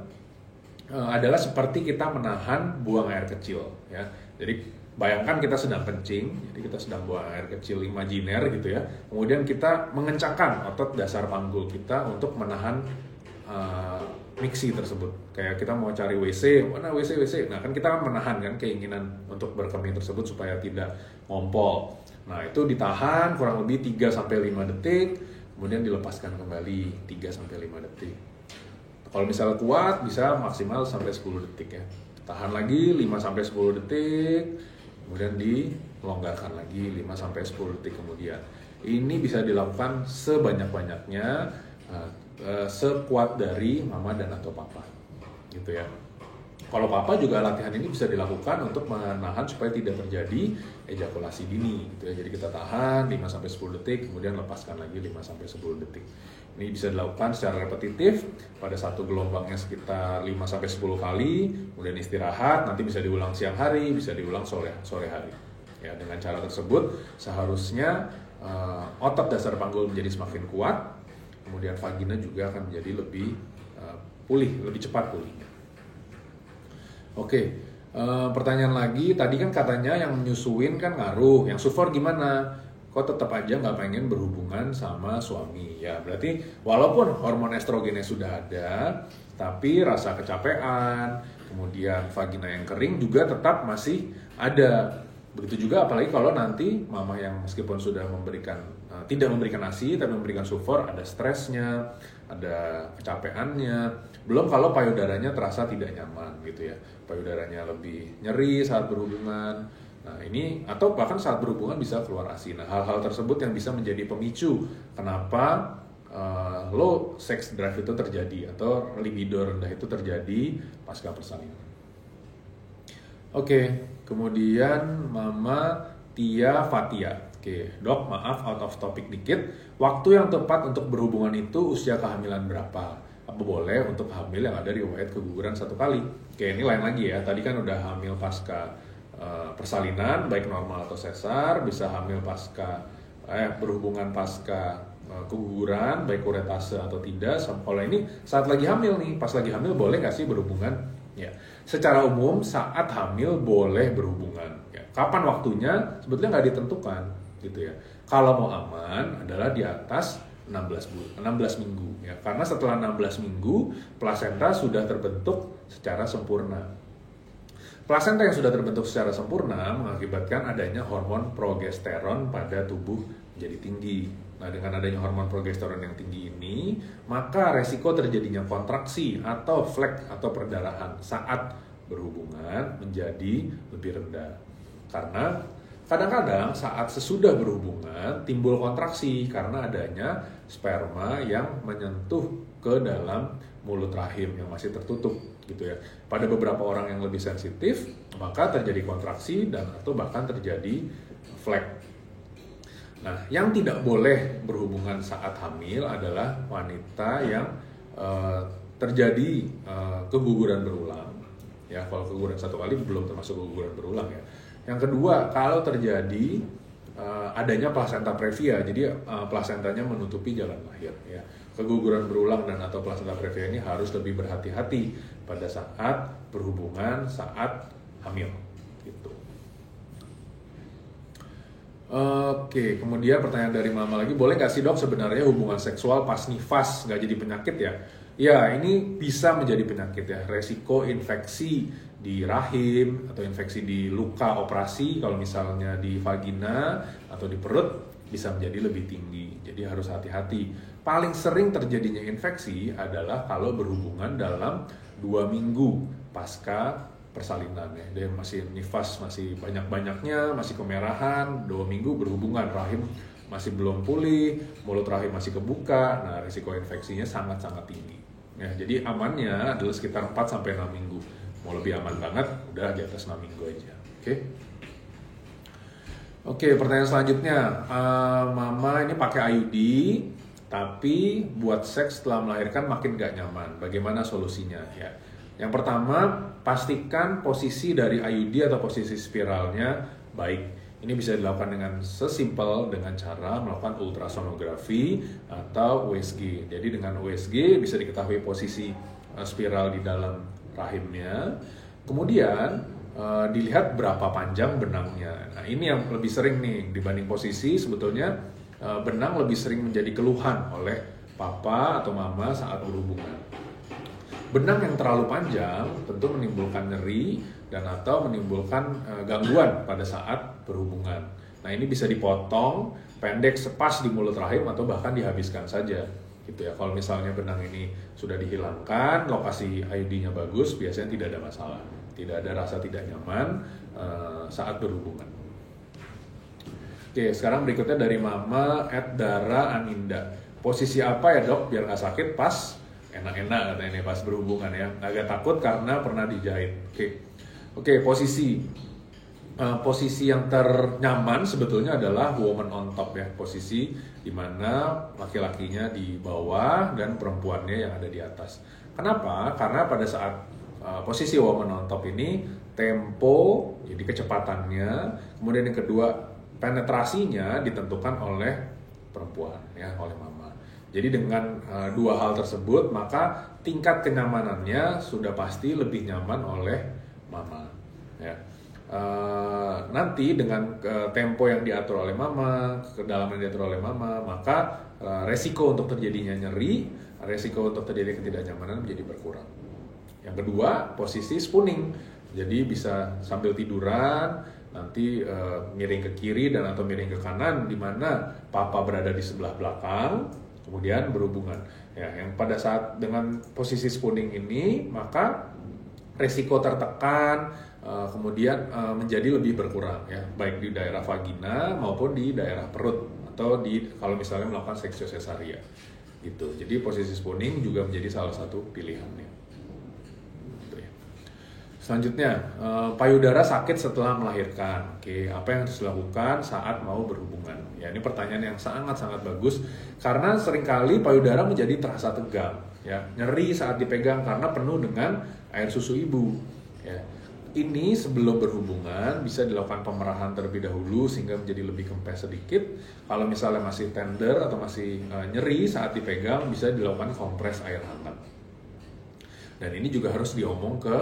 adalah seperti kita menahan buang air kecil ya. Jadi bayangkan kita sedang kencing, jadi kita sedang buang air kecil imajiner gitu ya. Kemudian kita mengencangkan otot dasar panggul kita untuk menahan mixi tersebut. Kayak kita mau cari WC, mana WC. Nah kan kita menahan kan keinginan untuk berkemih tersebut supaya tidak ngompol. Nah itu ditahan kurang lebih 3-5 detik, kemudian dilepaskan kembali 3-5 detik. Kalau misalnya kuat bisa maksimal sampai 10 detik ya. Tahan lagi 5-10 detik, kemudian dilonggarkan lagi 5-10 detik kemudian. Ini bisa dilakukan sebanyak-banyaknya, sekuat dari mama dan atau papa, gitu ya. Kalau papa juga latihan ini bisa dilakukan untuk menahan supaya tidak terjadi ejakulasi dini, gitu ya. Jadi kita tahan 5-10 detik, kemudian lepaskan lagi 5-10 detik. Ini bisa dilakukan secara repetitif pada satu gelombangnya sekitar 5-10 kali, kemudian istirahat, nanti bisa diulang siang hari, bisa diulang sore hari. Ya, dengan cara tersebut seharusnya otot dasar panggul menjadi semakin kuat, kemudian vagina juga akan menjadi lebih lebih cepat pulihnya. Oke, pertanyaan lagi, tadi kan katanya yang menyusuin kan ngaruh, yang sufor gimana? Kok tetap aja nggak pengen berhubungan sama suami? Ya berarti walaupun hormon estrogennya sudah ada, tapi rasa kecapean, kemudian vagina yang kering juga tetap masih ada. Begitu juga apalagi kalau nanti mama yang meskipun sudah tidak memberikan ASI tapi memberikan sufor, ada stresnya, ada kecapeannya, belum kalau payudaranya terasa tidak nyaman gitu ya, payudaranya lebih nyeri saat berhubungan. Nah ini atau bahkan saat berhubungan bisa keluar ASI. Nah hal-hal tersebut yang bisa menjadi pemicu kenapa low sex drive itu terjadi atau libido rendah itu terjadi pasca persalinan. Oke, kemudian Mama Tia Fatia. Oke, dok maaf out of topic dikit. Waktu yang tepat untuk berhubungan itu usia kehamilan berapa? Apa boleh untuk hamil yang ada riwayat keguguran 1 kali? Oke, ini lain lagi ya. Tadi kan udah hamil pasca persalinan, baik normal atau sesar, bisa hamil pasca berhubungan pasca keguguran, baik kuretase atau tidak. Kalau ini saat lagi hamil nih, pas lagi hamil boleh nggak sih berhubungan? Ya, secara umum saat hamil boleh berhubungan. Ya, kapan waktunya sebetulnya nggak ditentukan, gitu ya. Kalau mau aman adalah di atas 16 minggu, ya. Karena setelah 16 minggu plasenta sudah terbentuk secara sempurna. Plasenta yang sudah terbentuk secara sempurna mengakibatkan adanya hormon progesteron pada tubuh menjadi tinggi. Nah, dengan adanya hormon progesteron yang tinggi ini, maka resiko terjadinya kontraksi atau flek atau perdarahan saat berhubungan menjadi lebih rendah. Karena kadang-kadang saat sesudah berhubungan timbul kontraksi karena adanya sperma yang menyentuh ke dalam mulut rahim yang masih tertutup, gitu ya. Pada beberapa orang yang lebih sensitif, maka terjadi kontraksi dan atau bahkan terjadi flek. Nah, yang tidak boleh berhubungan saat hamil adalah wanita yang terjadi keguguran berulang. Ya, kalau keguguran 1 kali belum termasuk keguguran berulang ya. Yang kedua, kalau terjadi adanya plasenta previa, jadi plasentanya menutupi jalan lahir. Ya. Keguguran berulang dan atau plasenta previa ini harus lebih berhati-hati pada saat berhubungan saat hamil. Gitu. Oke, kemudian pertanyaan dari Mama lagi, boleh nggak sih dok sebenarnya hubungan seksual pas nifas nggak jadi penyakit ya? Ya, ini bisa menjadi penyakit ya, resiko infeksi di rahim atau infeksi di luka operasi kalau misalnya di vagina atau di perut bisa menjadi lebih tinggi, jadi harus hati-hati. Paling sering terjadinya infeksi adalah kalau berhubungan dalam 2 minggu pasca persalinan ya, dia masih nifas, masih banyak-banyaknya, masih kemerahan, 2 minggu berhubungan, rahim masih belum pulih, mulut rahim masih kebuka, nah risiko infeksinya sangat-sangat tinggi. Ya, jadi amannya adalah sekitar 4-6 minggu. Mau lebih aman banget, udah di atas 6 minggu aja. Oke, pertanyaan selanjutnya, Mama ini pakai IUD, tapi buat seks setelah melahirkan makin gak nyaman. Bagaimana solusinya? Ya. Yang pertama, pastikan posisi dari IUD atau posisi spiralnya baik. Ini bisa dilakukan dengan sesimpel dengan cara melakukan ultrasonografi atau USG. Jadi dengan USG bisa diketahui posisi spiral di dalam rahimnya. Kemudian dilihat berapa panjang benangnya. Nah ini yang lebih sering nih dibanding posisi, sebetulnya benang lebih sering menjadi keluhan oleh papa atau mama saat berhubungan. Benang yang terlalu panjang tentu menimbulkan nyeri dan atau menimbulkan gangguan pada saat berhubungan. Nah, ini bisa dipotong pendek sepas di mulut rahim atau bahkan dihabiskan saja gitu ya. Kalau misalnya benang ini sudah dihilangkan, lokasi IUD-nya bagus, biasanya tidak ada masalah. Tidak ada rasa tidak nyaman saat berhubungan. Oke, sekarang berikutnya dari Mama @Dara_Aninda. Posisi apa ya dok biar nggak sakit pas enak-enak katanya pas berhubungan ya. Agak takut karena pernah dijahit. Oke, posisi yang ternyaman sebetulnya adalah woman on top ya. Posisi di mana laki-lakinya di bawah dan perempuannya yang ada di atas. Kenapa? Karena pada saat posisi woman on top ini tempo, jadi kecepatannya, kemudian yang kedua penetrasinya ditentukan oleh perempuan ya, oleh mama. Jadi dengan dua hal tersebut maka tingkat kenyamanannya sudah pasti lebih nyaman oleh mama ya. Nanti dengan tempo yang diatur oleh mama, kedalaman yang diatur oleh mama, maka resiko untuk terjadinya nyeri, resiko untuk terjadi ketidaknyamanan menjadi berkurang. Yang kedua, posisi spooning. Jadi bisa sambil tiduran, nanti miring ke kiri dan atau miring ke kanan, di mana papa berada di sebelah belakang, kemudian berhubungan. Ya, yang pada saat dengan posisi spooning ini, maka resiko tertekan kemudian menjadi lebih berkurang ya, baik di daerah vagina maupun di daerah perut atau di kalau misalnya melakukan seksio-sesaria gitu. Jadi posisi spooning juga menjadi salah satu pilihannya. Selanjutnya, payudara sakit setelah melahirkan. Oke, apa yang harus dilakukan saat mau berhubungan? Ya, ini pertanyaan yang sangat-sangat bagus karena seringkali payudara menjadi terasa tegang, ya, nyeri saat dipegang karena penuh dengan air susu ibu. Ya, ini sebelum berhubungan bisa dilakukan pemerahan terlebih dahulu sehingga menjadi lebih kempes sedikit. Kalau misalnya masih tender atau masih nyeri saat dipegang, bisa dilakukan kompres air hangat. Dan ini juga harus diomong ke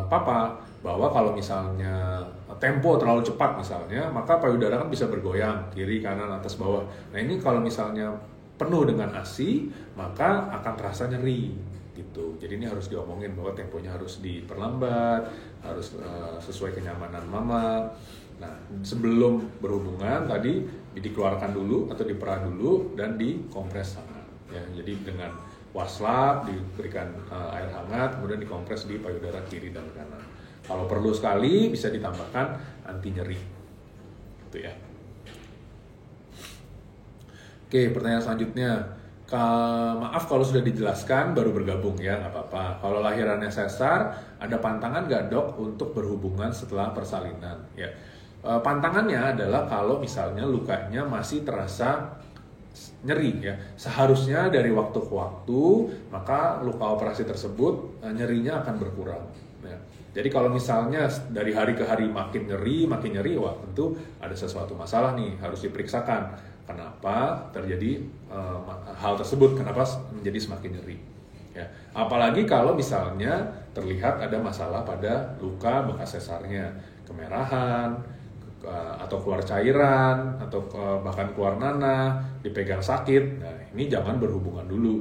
papa bahwa kalau misalnya tempo terlalu cepat misalnya, maka payudara kan bisa bergoyang kiri kanan atas bawah. Nah ini kalau misalnya penuh dengan ASI maka akan terasa nyeri gitu. Jadi ini harus diomongin bahwa temponya harus diperlambat, harus sesuai kenyamanan mama. Nah sebelum berhubungan tadi dikeluarkan dulu atau diperah dulu dan dikompres hangat ya. Jadi dengan waslap, diberikan air hangat, kemudian dikompres di payudara kiri dan kanan. Kalau perlu sekali bisa ditambahkan anti nyeri, gitu ya. Oke, pertanyaan selanjutnya. Maaf kalau sudah dijelaskan, baru bergabung ya, nggak apa-apa. Kalau lahirannya sesar, ada pantangan nggak dok untuk berhubungan setelah persalinan? Ya, pantangannya adalah kalau misalnya lukanya masih terasa nyeri ya, seharusnya dari waktu ke waktu maka luka operasi tersebut nyerinya akan berkurang ya. Jadi kalau misalnya dari hari ke hari makin nyeri, wah tentu ada sesuatu masalah nih, harus diperiksakan kenapa terjadi hal tersebut, kenapa menjadi semakin nyeri ya. Apalagi kalau misalnya terlihat ada masalah pada luka bekas sesarnya, kemerahan atau keluar cairan atau bahkan keluar nanah, dipegang sakit. Nah, ini jangan berhubungan dulu.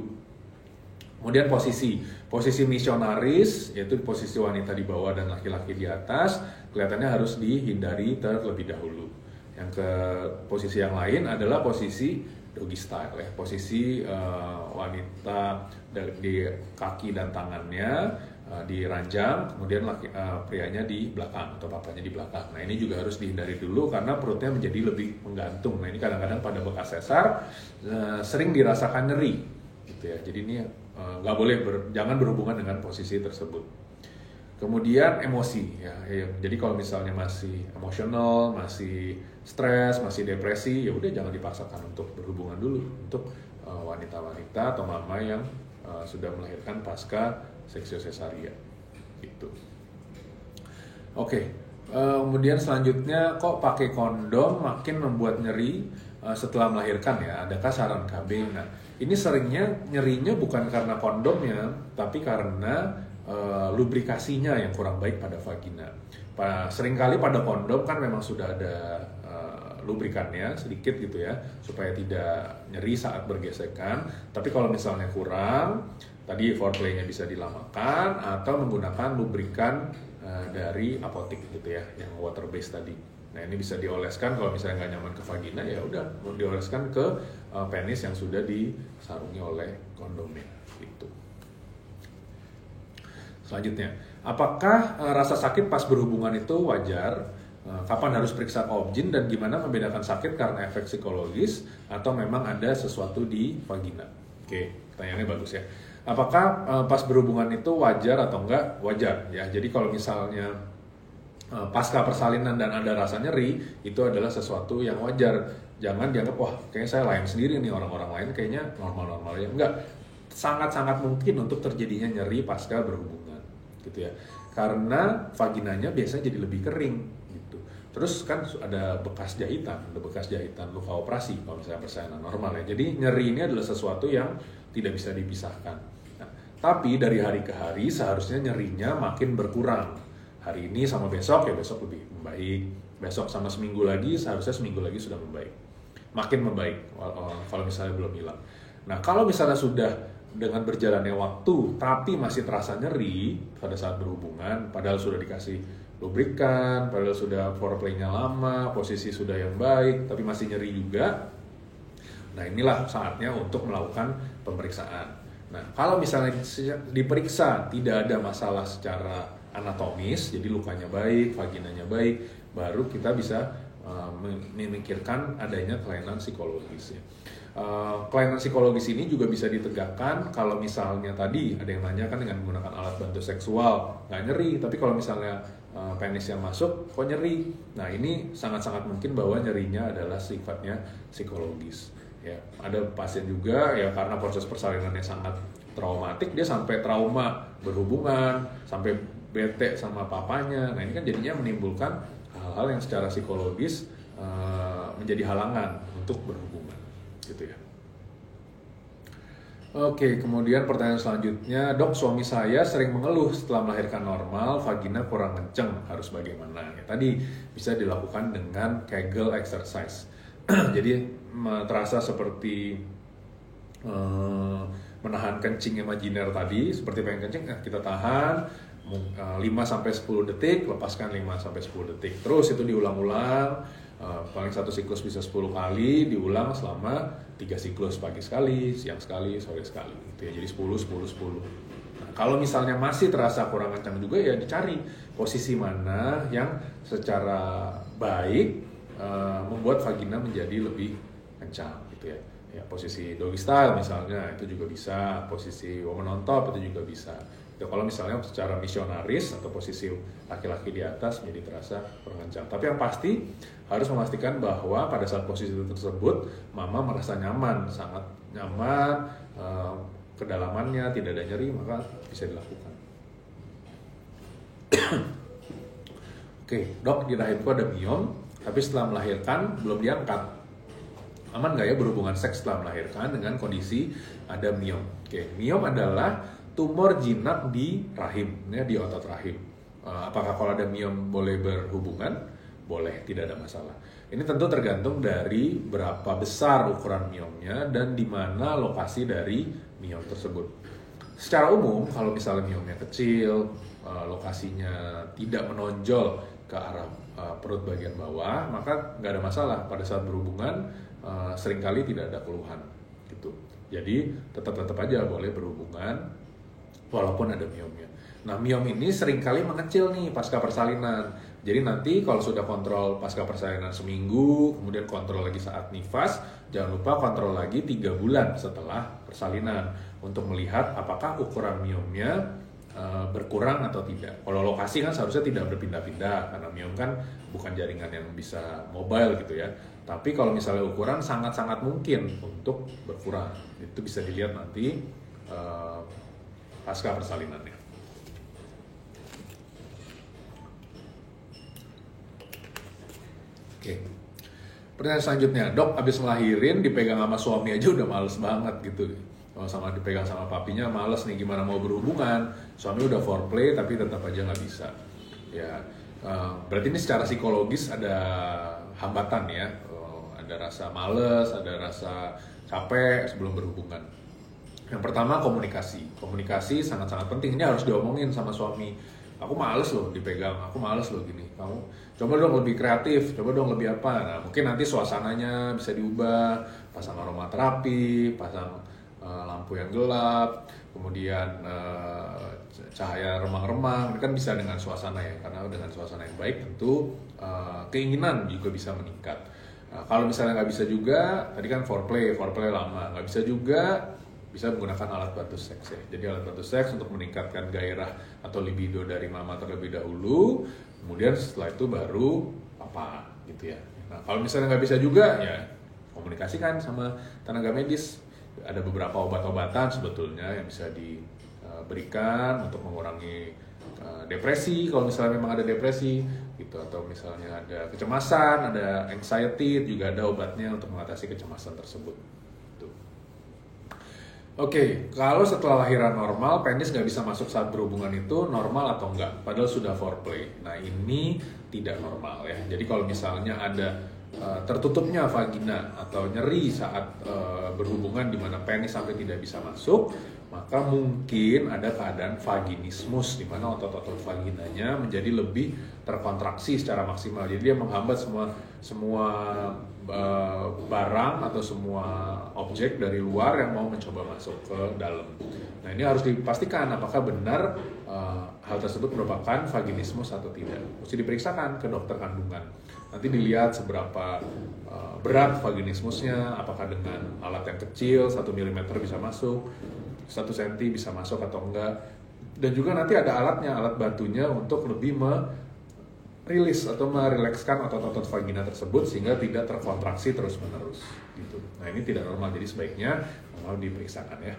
Kemudian posisi misionaris, yaitu posisi wanita di bawah dan laki-laki di atas, kelihatannya harus dihindari terlebih dahulu. Yang ke posisi yang lain adalah posisi doggy style ya, posisi wanita di kaki dan tangannya diranjang, kemudian prianya di belakang atau papanya di belakang. Nah ini juga harus dihindari dulu karena perutnya menjadi lebih menggantung. Nah ini kadang-kadang pada bekas sesar sering dirasakan nyeri, gitu ya. Jadi ini nggak boleh, jangan berhubungan dengan posisi tersebut. Kemudian emosi ya. Jadi kalau misalnya masih emosional, masih stres, masih depresi, ya udah jangan dipaksakan untuk berhubungan dulu untuk wanita-wanita atau mama yang sudah melahirkan pasca seksio-sesaria gitu. Oke, kemudian selanjutnya kok pakai kondom makin membuat nyeri setelah melahirkan ya? Adakah saran KB? Nah, ini seringnya nyerinya bukan karena kondomnya, tapi karena lubrikasinya yang kurang baik pada vagina. Seringkali pada kondom kan memang sudah ada lubrikannya sedikit gitu ya, supaya tidak nyeri saat bergesekan. Tapi kalau misalnya kurang, tadi foreplaynya bisa dilamakan atau menggunakan lubrikan dari apotik gitu ya, yang water based tadi. Nah ini bisa dioleskan kalau misalnya nggak nyaman ke vagina, ya udah dioleskan ke penis yang sudah disarungi oleh kondomnya gitu. Selanjutnya, apakah rasa sakit pas berhubungan itu wajar? Kapan harus periksa ke obgyn dan gimana membedakan sakit karena efek psikologis atau memang ada sesuatu di vagina? Oke, pertanyaannya bagus ya. Apakah pas berhubungan itu wajar atau enggak? Wajar ya. Jadi kalau misalnya pasca persalinan dan ada rasa nyeri, itu adalah sesuatu yang wajar. Jangan dianggap, wah kayaknya saya lain sendiri nih, orang-orang lain kayaknya normal-normal ya. Enggak, sangat-sangat mungkin untuk terjadinya nyeri pasca berhubungan gitu ya. Karena vaginanya biasanya jadi lebih kering gitu. Terus kan ada bekas jahitan luka operasi kalau misalnya persalinan normal ya. Jadi nyeri ini adalah sesuatu yang tidak bisa dipisahkan. Nah, tapi dari hari ke hari seharusnya nyerinya makin berkurang. Hari ini sama besok ya besok lebih membaik. Besok sama seminggu lagi seharusnya seminggu lagi sudah membaik. Makin membaik kalau misalnya belum hilang. Nah kalau misalnya sudah dengan berjalannya waktu tapi masih terasa nyeri pada saat berhubungan, padahal sudah dikasih lubrikan, padahal sudah foreplaynya lama, posisi sudah yang baik, tapi masih nyeri juga. Nah inilah saatnya untuk melakukan pemeriksaan. Nah kalau misalnya diperiksa tidak ada masalah secara anatomis, jadi lukanya baik, vaginanya baik, baru kita bisa memikirkan adanya kelainan psikologis ya. Kelainan psikologis ini juga bisa ditegakkan kalau misalnya tadi ada yang nanya kan dengan menggunakan alat bantu seksual nggak nyeri, tapi kalau misalnya penis yang masuk kok nyeri. Nah ini sangat-sangat mungkin bahwa nyerinya adalah sifatnya psikologis ya. Ada pasien juga ya karena proses persalinannya sangat traumatik, dia sampai trauma berhubungan, sampai bete sama papanya. Nah ini kan jadinya menimbulkan hal-hal yang secara psikologis menjadi halangan untuk berhubungan gitu ya. Oke, kemudian pertanyaan selanjutnya, dok, suami saya sering mengeluh setelah melahirkan normal, vagina kurang kenceng, harus bagaimana? Ya, tadi bisa dilakukan dengan Kegel exercise. Jadi terasa seperti menahan kencing imajiner tadi, seperti pengen kencing, kita tahan 5-10 detik, lepaskan 5-10 detik. Terus itu diulang-ulang. Paling satu siklus bisa 10 kali, diulang selama 3 siklus, pagi sekali, siang sekali, sore sekali gitu ya. Jadi 10. Nah, kalau misalnya masih terasa kurang kencang juga ya dicari posisi mana yang secara baik membuat vagina menjadi lebih kencang gitu ya. Ya posisi doggy style misalnya itu juga bisa, posisi woman on top itu juga bisa. Ya, kalau misalnya secara misionaris atau posisi laki-laki di atas menjadi terasa kurang kencang. Tapi yang pasti harus memastikan bahwa pada saat posisi tersebut mama merasa nyaman, sangat nyaman, kedalamannya tidak ada nyeri, maka bisa dilakukan. Oke, dok, di rahimku ada miom, tapi setelah melahirkan belum diangkat. Aman nggak ya berhubungan seks setelah melahirkan dengan kondisi ada miom? Oke, miom adalah tumor jinak di rahim, ya, di otot rahim. Apakah kalau ada miom boleh berhubungan? Boleh, tidak ada masalah. Ini tentu tergantung dari berapa besar ukuran miomnya dan di mana lokasi dari miom tersebut. Secara umum, kalau misalnya miomnya kecil, lokasinya tidak menonjol ke arah perut bagian bawah, maka nggak ada masalah. Pada saat berhubungan, seringkali tidak ada keluhan. Gitu. Jadi tetap aja boleh berhubungan walaupun ada miomnya. Nah, miom ini seringkali mengecil nih pasca persalinan. Jadi nanti kalau sudah kontrol pasca persalinan seminggu, kemudian kontrol lagi saat nifas, jangan lupa kontrol lagi 3 bulan setelah persalinan untuk melihat apakah ukuran miomnya berkurang atau tidak. Kalau lokasi kan seharusnya tidak berpindah-pindah karena miom kan bukan jaringan yang bisa mobile gitu ya. Tapi kalau misalnya ukuran sangat-sangat mungkin untuk berkurang. Itu bisa dilihat nanti pasca persalinannya. Oke. Pertanyaan selanjutnya, dok, abis ngelahirin dipegang sama suami aja udah males banget gitu. Kalau sama dipegang sama papinya males nih, gimana mau berhubungan? Suami udah foreplay tapi tetap aja nggak bisa. Ya, berarti ini secara psikologis ada hambatan ya. Ada rasa males, ada rasa capek sebelum berhubungan. Yang pertama komunikasi. Komunikasi sangat-sangat penting. Ini harus diomongin sama suami. Aku males loh dipegang, aku males loh gini. Kamu coba dong lebih kreatif, coba dong lebih apa. Nah mungkin nanti suasananya bisa diubah, pasang aromaterapi, pasang lampu yang gelap, kemudian cahaya remang-remang. Ini kan bisa dengan suasana ya, karena dengan suasana yang baik tentu keinginan juga bisa meningkat. Nah, kalau misalnya nggak bisa juga, tadi kan foreplay lama, nggak bisa juga, bisa menggunakan alat bantu seks ya. Jadi alat bantu seks untuk meningkatkan gairah atau libido dari mama terlebih dahulu, kemudian setelah itu baru papa gitu ya. Nah kalau misalnya nggak bisa juga ya komunikasikan sama tenaga medis. Ada beberapa obat-obatan sebetulnya yang bisa diberikan untuk mengurangi depresi kalau misalnya memang ada depresi gitu, atau misalnya ada kecemasan, ada anxiety, juga ada obatnya untuk mengatasi kecemasan tersebut. Oke, kalau setelah lahiran normal, penis nggak bisa masuk saat berhubungan itu normal atau enggak? Padahal sudah foreplay. Nah ini tidak normal ya. Jadi kalau misalnya ada tertutupnya vagina atau nyeri saat berhubungan di mana penis sampai tidak bisa masuk, maka mungkin ada keadaan vaginismus di mana otot-otot vaginanya menjadi lebih terkontraksi secara maksimal. Jadi dia menghambat semua barang atau semua objek dari luar yang mau mencoba masuk ke dalam. Nah ini harus dipastikan apakah benar hal tersebut merupakan vaginismus atau tidak. Mesti diperiksakan ke dokter kandungan. Nanti dilihat seberapa berat vaginismusnya, apakah dengan alat yang kecil 1 mm bisa masuk, 1 cm bisa masuk atau enggak. Dan juga nanti ada alatnya, alat bantunya untuk lebih rilis atau merilekskan otot-otot vagina tersebut sehingga tidak terkontraksi terus-menerus gitu. Nah ini tidak normal, jadi sebaiknya mau diperiksakan ya.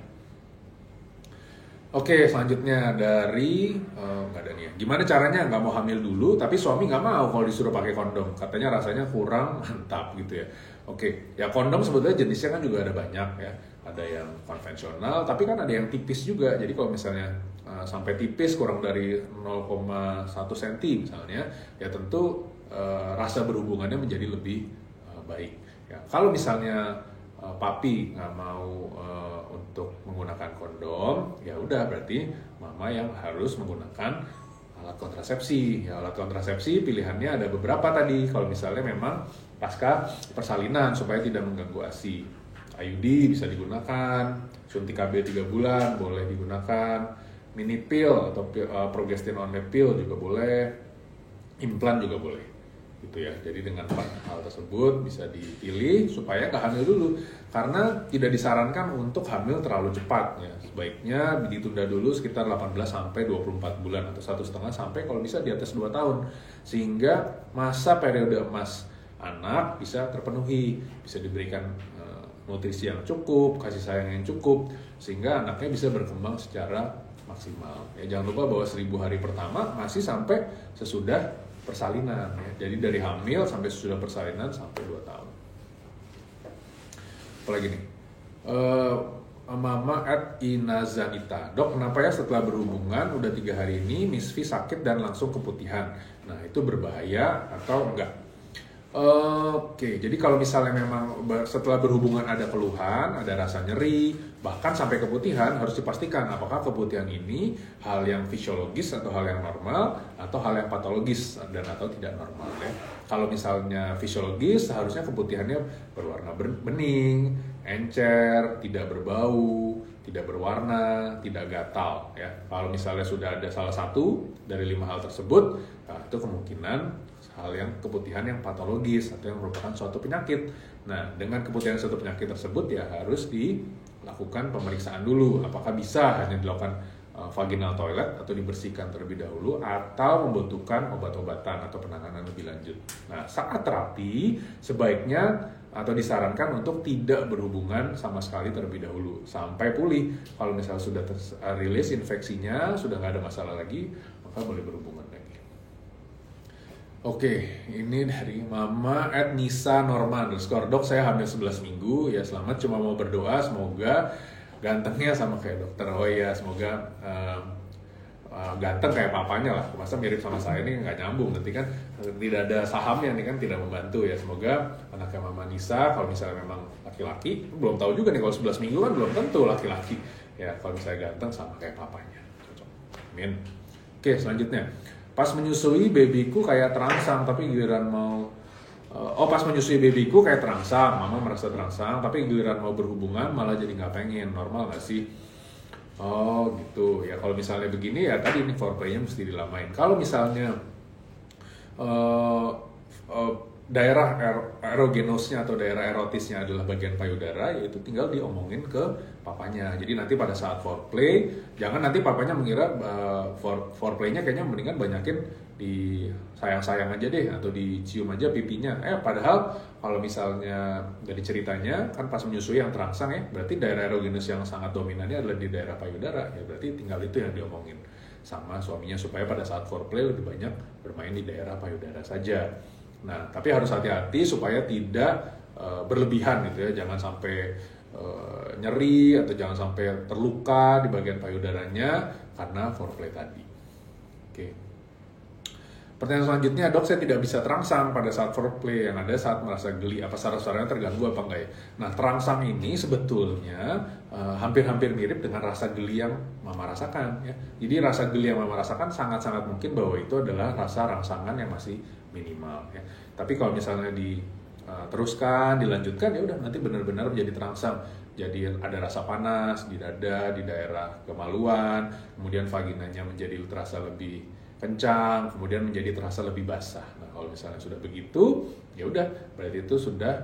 Oke, selanjutnya dari nggak ada nih ya. Gimana caranya nggak mau hamil dulu tapi suami nggak mau kalau disuruh pakai kondom, katanya rasanya kurang mantap gitu ya. Oke, ya kondom sebetulnya jenisnya kan juga ada banyak ya. Ada yang konvensional tapi kan ada yang tipis juga. Jadi kalau misalnya sampai tipis kurang dari 0,1 cm misalnya, ya tentu rasa berhubungannya menjadi lebih baik. Ya, kalau misalnya papi nggak mau untuk menggunakan kondom, ya udah berarti mama yang harus menggunakan alat kontrasepsi. Ya, alat kontrasepsi pilihannya ada beberapa tadi. Kalau misalnya memang pasca persalinan supaya tidak mengganggu ASI, IUD bisa digunakan, suntik KB 3 bulan boleh digunakan. Mini pill atau progestin only pill juga boleh, implan juga boleh gitu ya. Jadi dengan 4 hal tersebut bisa dipilih supaya nggak hamil dulu, karena tidak disarankan untuk hamil terlalu cepat ya. Sebaiknya ditunda dulu sekitar 18 sampai 24 bulan atau 1,5 sampai kalau bisa di atas 2 tahun, sehingga masa periode emas anak bisa terpenuhi, bisa diberikan nutrisi yang cukup, kasih sayang yang cukup, sehingga anaknya bisa berkembang secara maksimal. Ya, jangan lupa bahwa 1000 hari pertama masih sampai sesudah persalinan ya. Jadi dari hamil sampai sesudah persalinan sampai 2 tahun. Apalagi nih? Mama @inazanita. Dok, kenapa ya setelah berhubungan udah 3 hari ini Miss V sakit dan langsung keputihan? Nah, itu berbahaya atau enggak? Oke, jadi kalau misalnya memang setelah berhubungan ada keluhan, ada rasa nyeri, bahkan sampai keputihan, harus dipastikan apakah keputihan ini hal yang fisiologis atau hal yang normal atau hal yang patologis dan atau tidak normal ya. Kalau misalnya fisiologis, seharusnya keputihannya berwarna bening, encer, tidak berbau, tidak berwarna, tidak gatal ya. Kalau misalnya sudah ada salah satu dari 5 hal tersebut, nah, itu kemungkinan hal yang keputihan yang patologis atau yang merupakan suatu penyakit. Nah, dengan keputihan suatu penyakit tersebut ya harus dilakukan pemeriksaan dulu. Apakah bisa hanya dilakukan vaginal toilet atau dibersihkan terlebih dahulu atau membutuhkan obat-obatan atau penanganan lebih lanjut. Nah, saat terapi sebaiknya atau disarankan untuk tidak berhubungan sama sekali terlebih dahulu sampai pulih. Kalau misalnya sudah rilis infeksinya, sudah nggak ada masalah lagi, maka boleh berhubungan lagi. Oke, ini dari Mama @nisa_norma_. Dok, saya hamil 11 minggu, ya selamat, cuma mau berdoa semoga gantengnya sama kayak dokter. Oh iya, semoga ganteng kayak papanya lah, masa mirip sama saya ini nggak nyambung, nanti kan tidak ada sahamnya nih kan, tidak membantu ya. Semoga anaknya Mama Nisa kalau misalnya memang laki-laki, belum tahu juga nih kalau 11 minggu kan belum tentu laki-laki ya, kalau misalnya ganteng sama kayak papanya, cocok. Amin. Oke, selanjutnya, pas menyusui babyku kayak terangsang tapi giliran mau pas menyusui babyku kayak terangsang, Mama merasa terangsang tapi giliran mau berhubungan malah jadi nggak pengen, normal nggak sih? Oh gitu ya, kalau misalnya begini ya tadi ini foreplaynya mesti dilamain. Kalau misalnya uh, uh, daerah erogenosnya atau daerah erotisnya adalah bagian payudara, yaitu tinggal diomongin ke papanya. Jadi nanti pada saat foreplay, jangan nanti papanya mengira foreplaynya kayaknya mendingan banyakin di sayang-sayang aja deh atau dicium aja pipinya. Padahal kalau misalnya dari ceritanya kan pas menyusui yang terangsang ya, berarti daerah erogenus yang sangat dominannya adalah di daerah payudara ya, berarti tinggal itu yang diomongin sama suaminya supaya pada saat foreplay lebih banyak bermain di daerah payudara saja. Nah, tapi harus hati-hati supaya tidak berlebihan gitu ya, jangan sampai nyeri atau jangan sampai terluka di bagian payudaranya karena foreplay tadi. Oke. Pertanyaan selanjutnya, dok, saya tidak bisa terangsang pada saat foreplay, yang ada saat merasa geli, apa saraf-sarafnya terganggu apa enggak ya? Nah, terangsang ini sebetulnya hampir-hampir mirip dengan rasa geli yang Mama rasakan ya. Jadi rasa geli yang Mama rasakan sangat-sangat mungkin bahwa itu adalah rasa rangsangan yang masih minimal ya. Tapi kalau misalnya diteruskan, dilanjutkan ya udah nanti benar-benar menjadi terangsang. Jadi ada rasa panas di dada, di daerah kemaluan, kemudian vaginanya menjadi terasa lebih kencang, kemudian menjadi terasa lebih basah. Nah, kalau misalnya sudah begitu, ya udah berarti itu sudah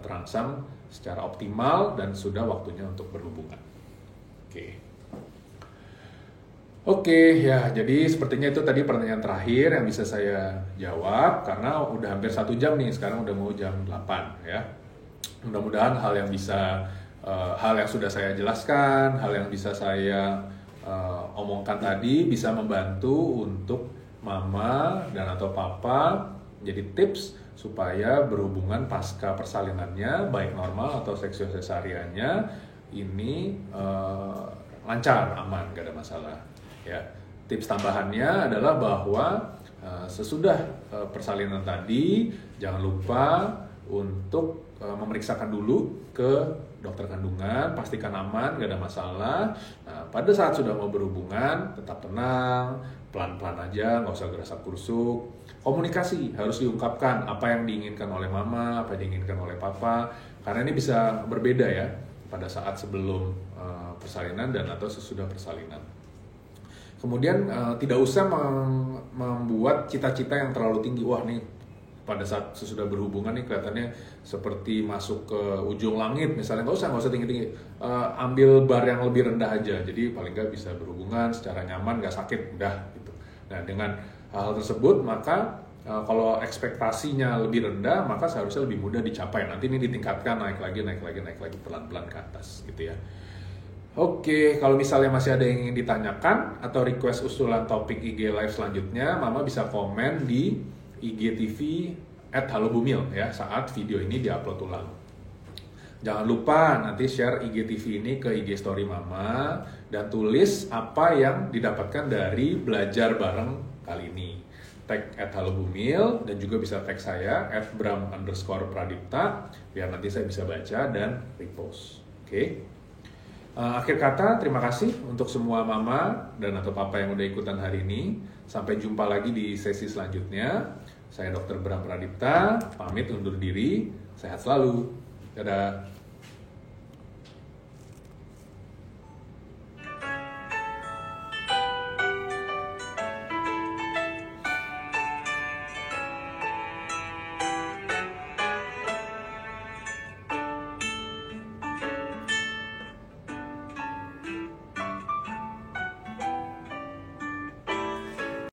terangsang secara optimal dan sudah waktunya untuk berhubungan. Oke, ya jadi sepertinya itu tadi pertanyaan terakhir yang bisa saya jawab karena udah hampir 1 jam nih, sekarang udah mau jam 8 ya. Mudah-mudahan hal yang sudah saya jelaskan, hal yang bisa saya omongkan tadi bisa membantu untuk Mama dan atau Papa jadi tips supaya berhubungan pasca persalinannya baik normal atau seksio sesariannya ini lancar, aman, gak ada masalah ya. Tips tambahannya adalah bahwa sesudah persalinan tadi jangan lupa untuk memeriksakan dulu ke dokter kandungan, pastikan aman, gak ada masalah. Nah, pada saat sudah mau berhubungan, tetap tenang, pelan-pelan aja, nggak usah gerasa kurusuk. Komunikasi harus diungkapkan apa yang diinginkan oleh Mama, apa yang diinginkan oleh Papa, karena ini bisa berbeda ya pada saat sebelum persalinan dan atau sesudah persalinan. Kemudian tidak usah membuat cita-cita yang terlalu tinggi. Wah nih, pada saat sesudah berhubungan nih kelihatannya seperti masuk ke ujung langit misalnya, nggak usah tinggi-tinggi, ambil bar yang lebih rendah aja, jadi paling nggak bisa berhubungan secara nyaman, nggak sakit, udah gitu. Nah dengan hal tersebut maka kalau ekspektasinya lebih rendah maka seharusnya lebih mudah dicapai, nanti ini ditingkatkan, naik lagi pelan-pelan ke atas gitu ya. Oke, kalau misalnya masih ada yang ingin ditanyakan atau request usulan topik IG live selanjutnya, Mama bisa komen di IGTV @halobumil ya saat video ini diupload ulang. Jangan lupa nanti share IGTV ini ke IG story Mama dan tulis apa yang didapatkan dari belajar bareng kali ini. Tag @halobumil dan juga bisa tag saya @bram_pradipta biar nanti saya bisa baca dan repost. Oke. Akhir kata, terima kasih untuk semua Mama dan atau Papa yang udah ikutan hari ini. Sampai jumpa lagi di sesi selanjutnya. Saya Dr. Bram Pradipta, pamit undur diri. Sehat selalu. Dadah.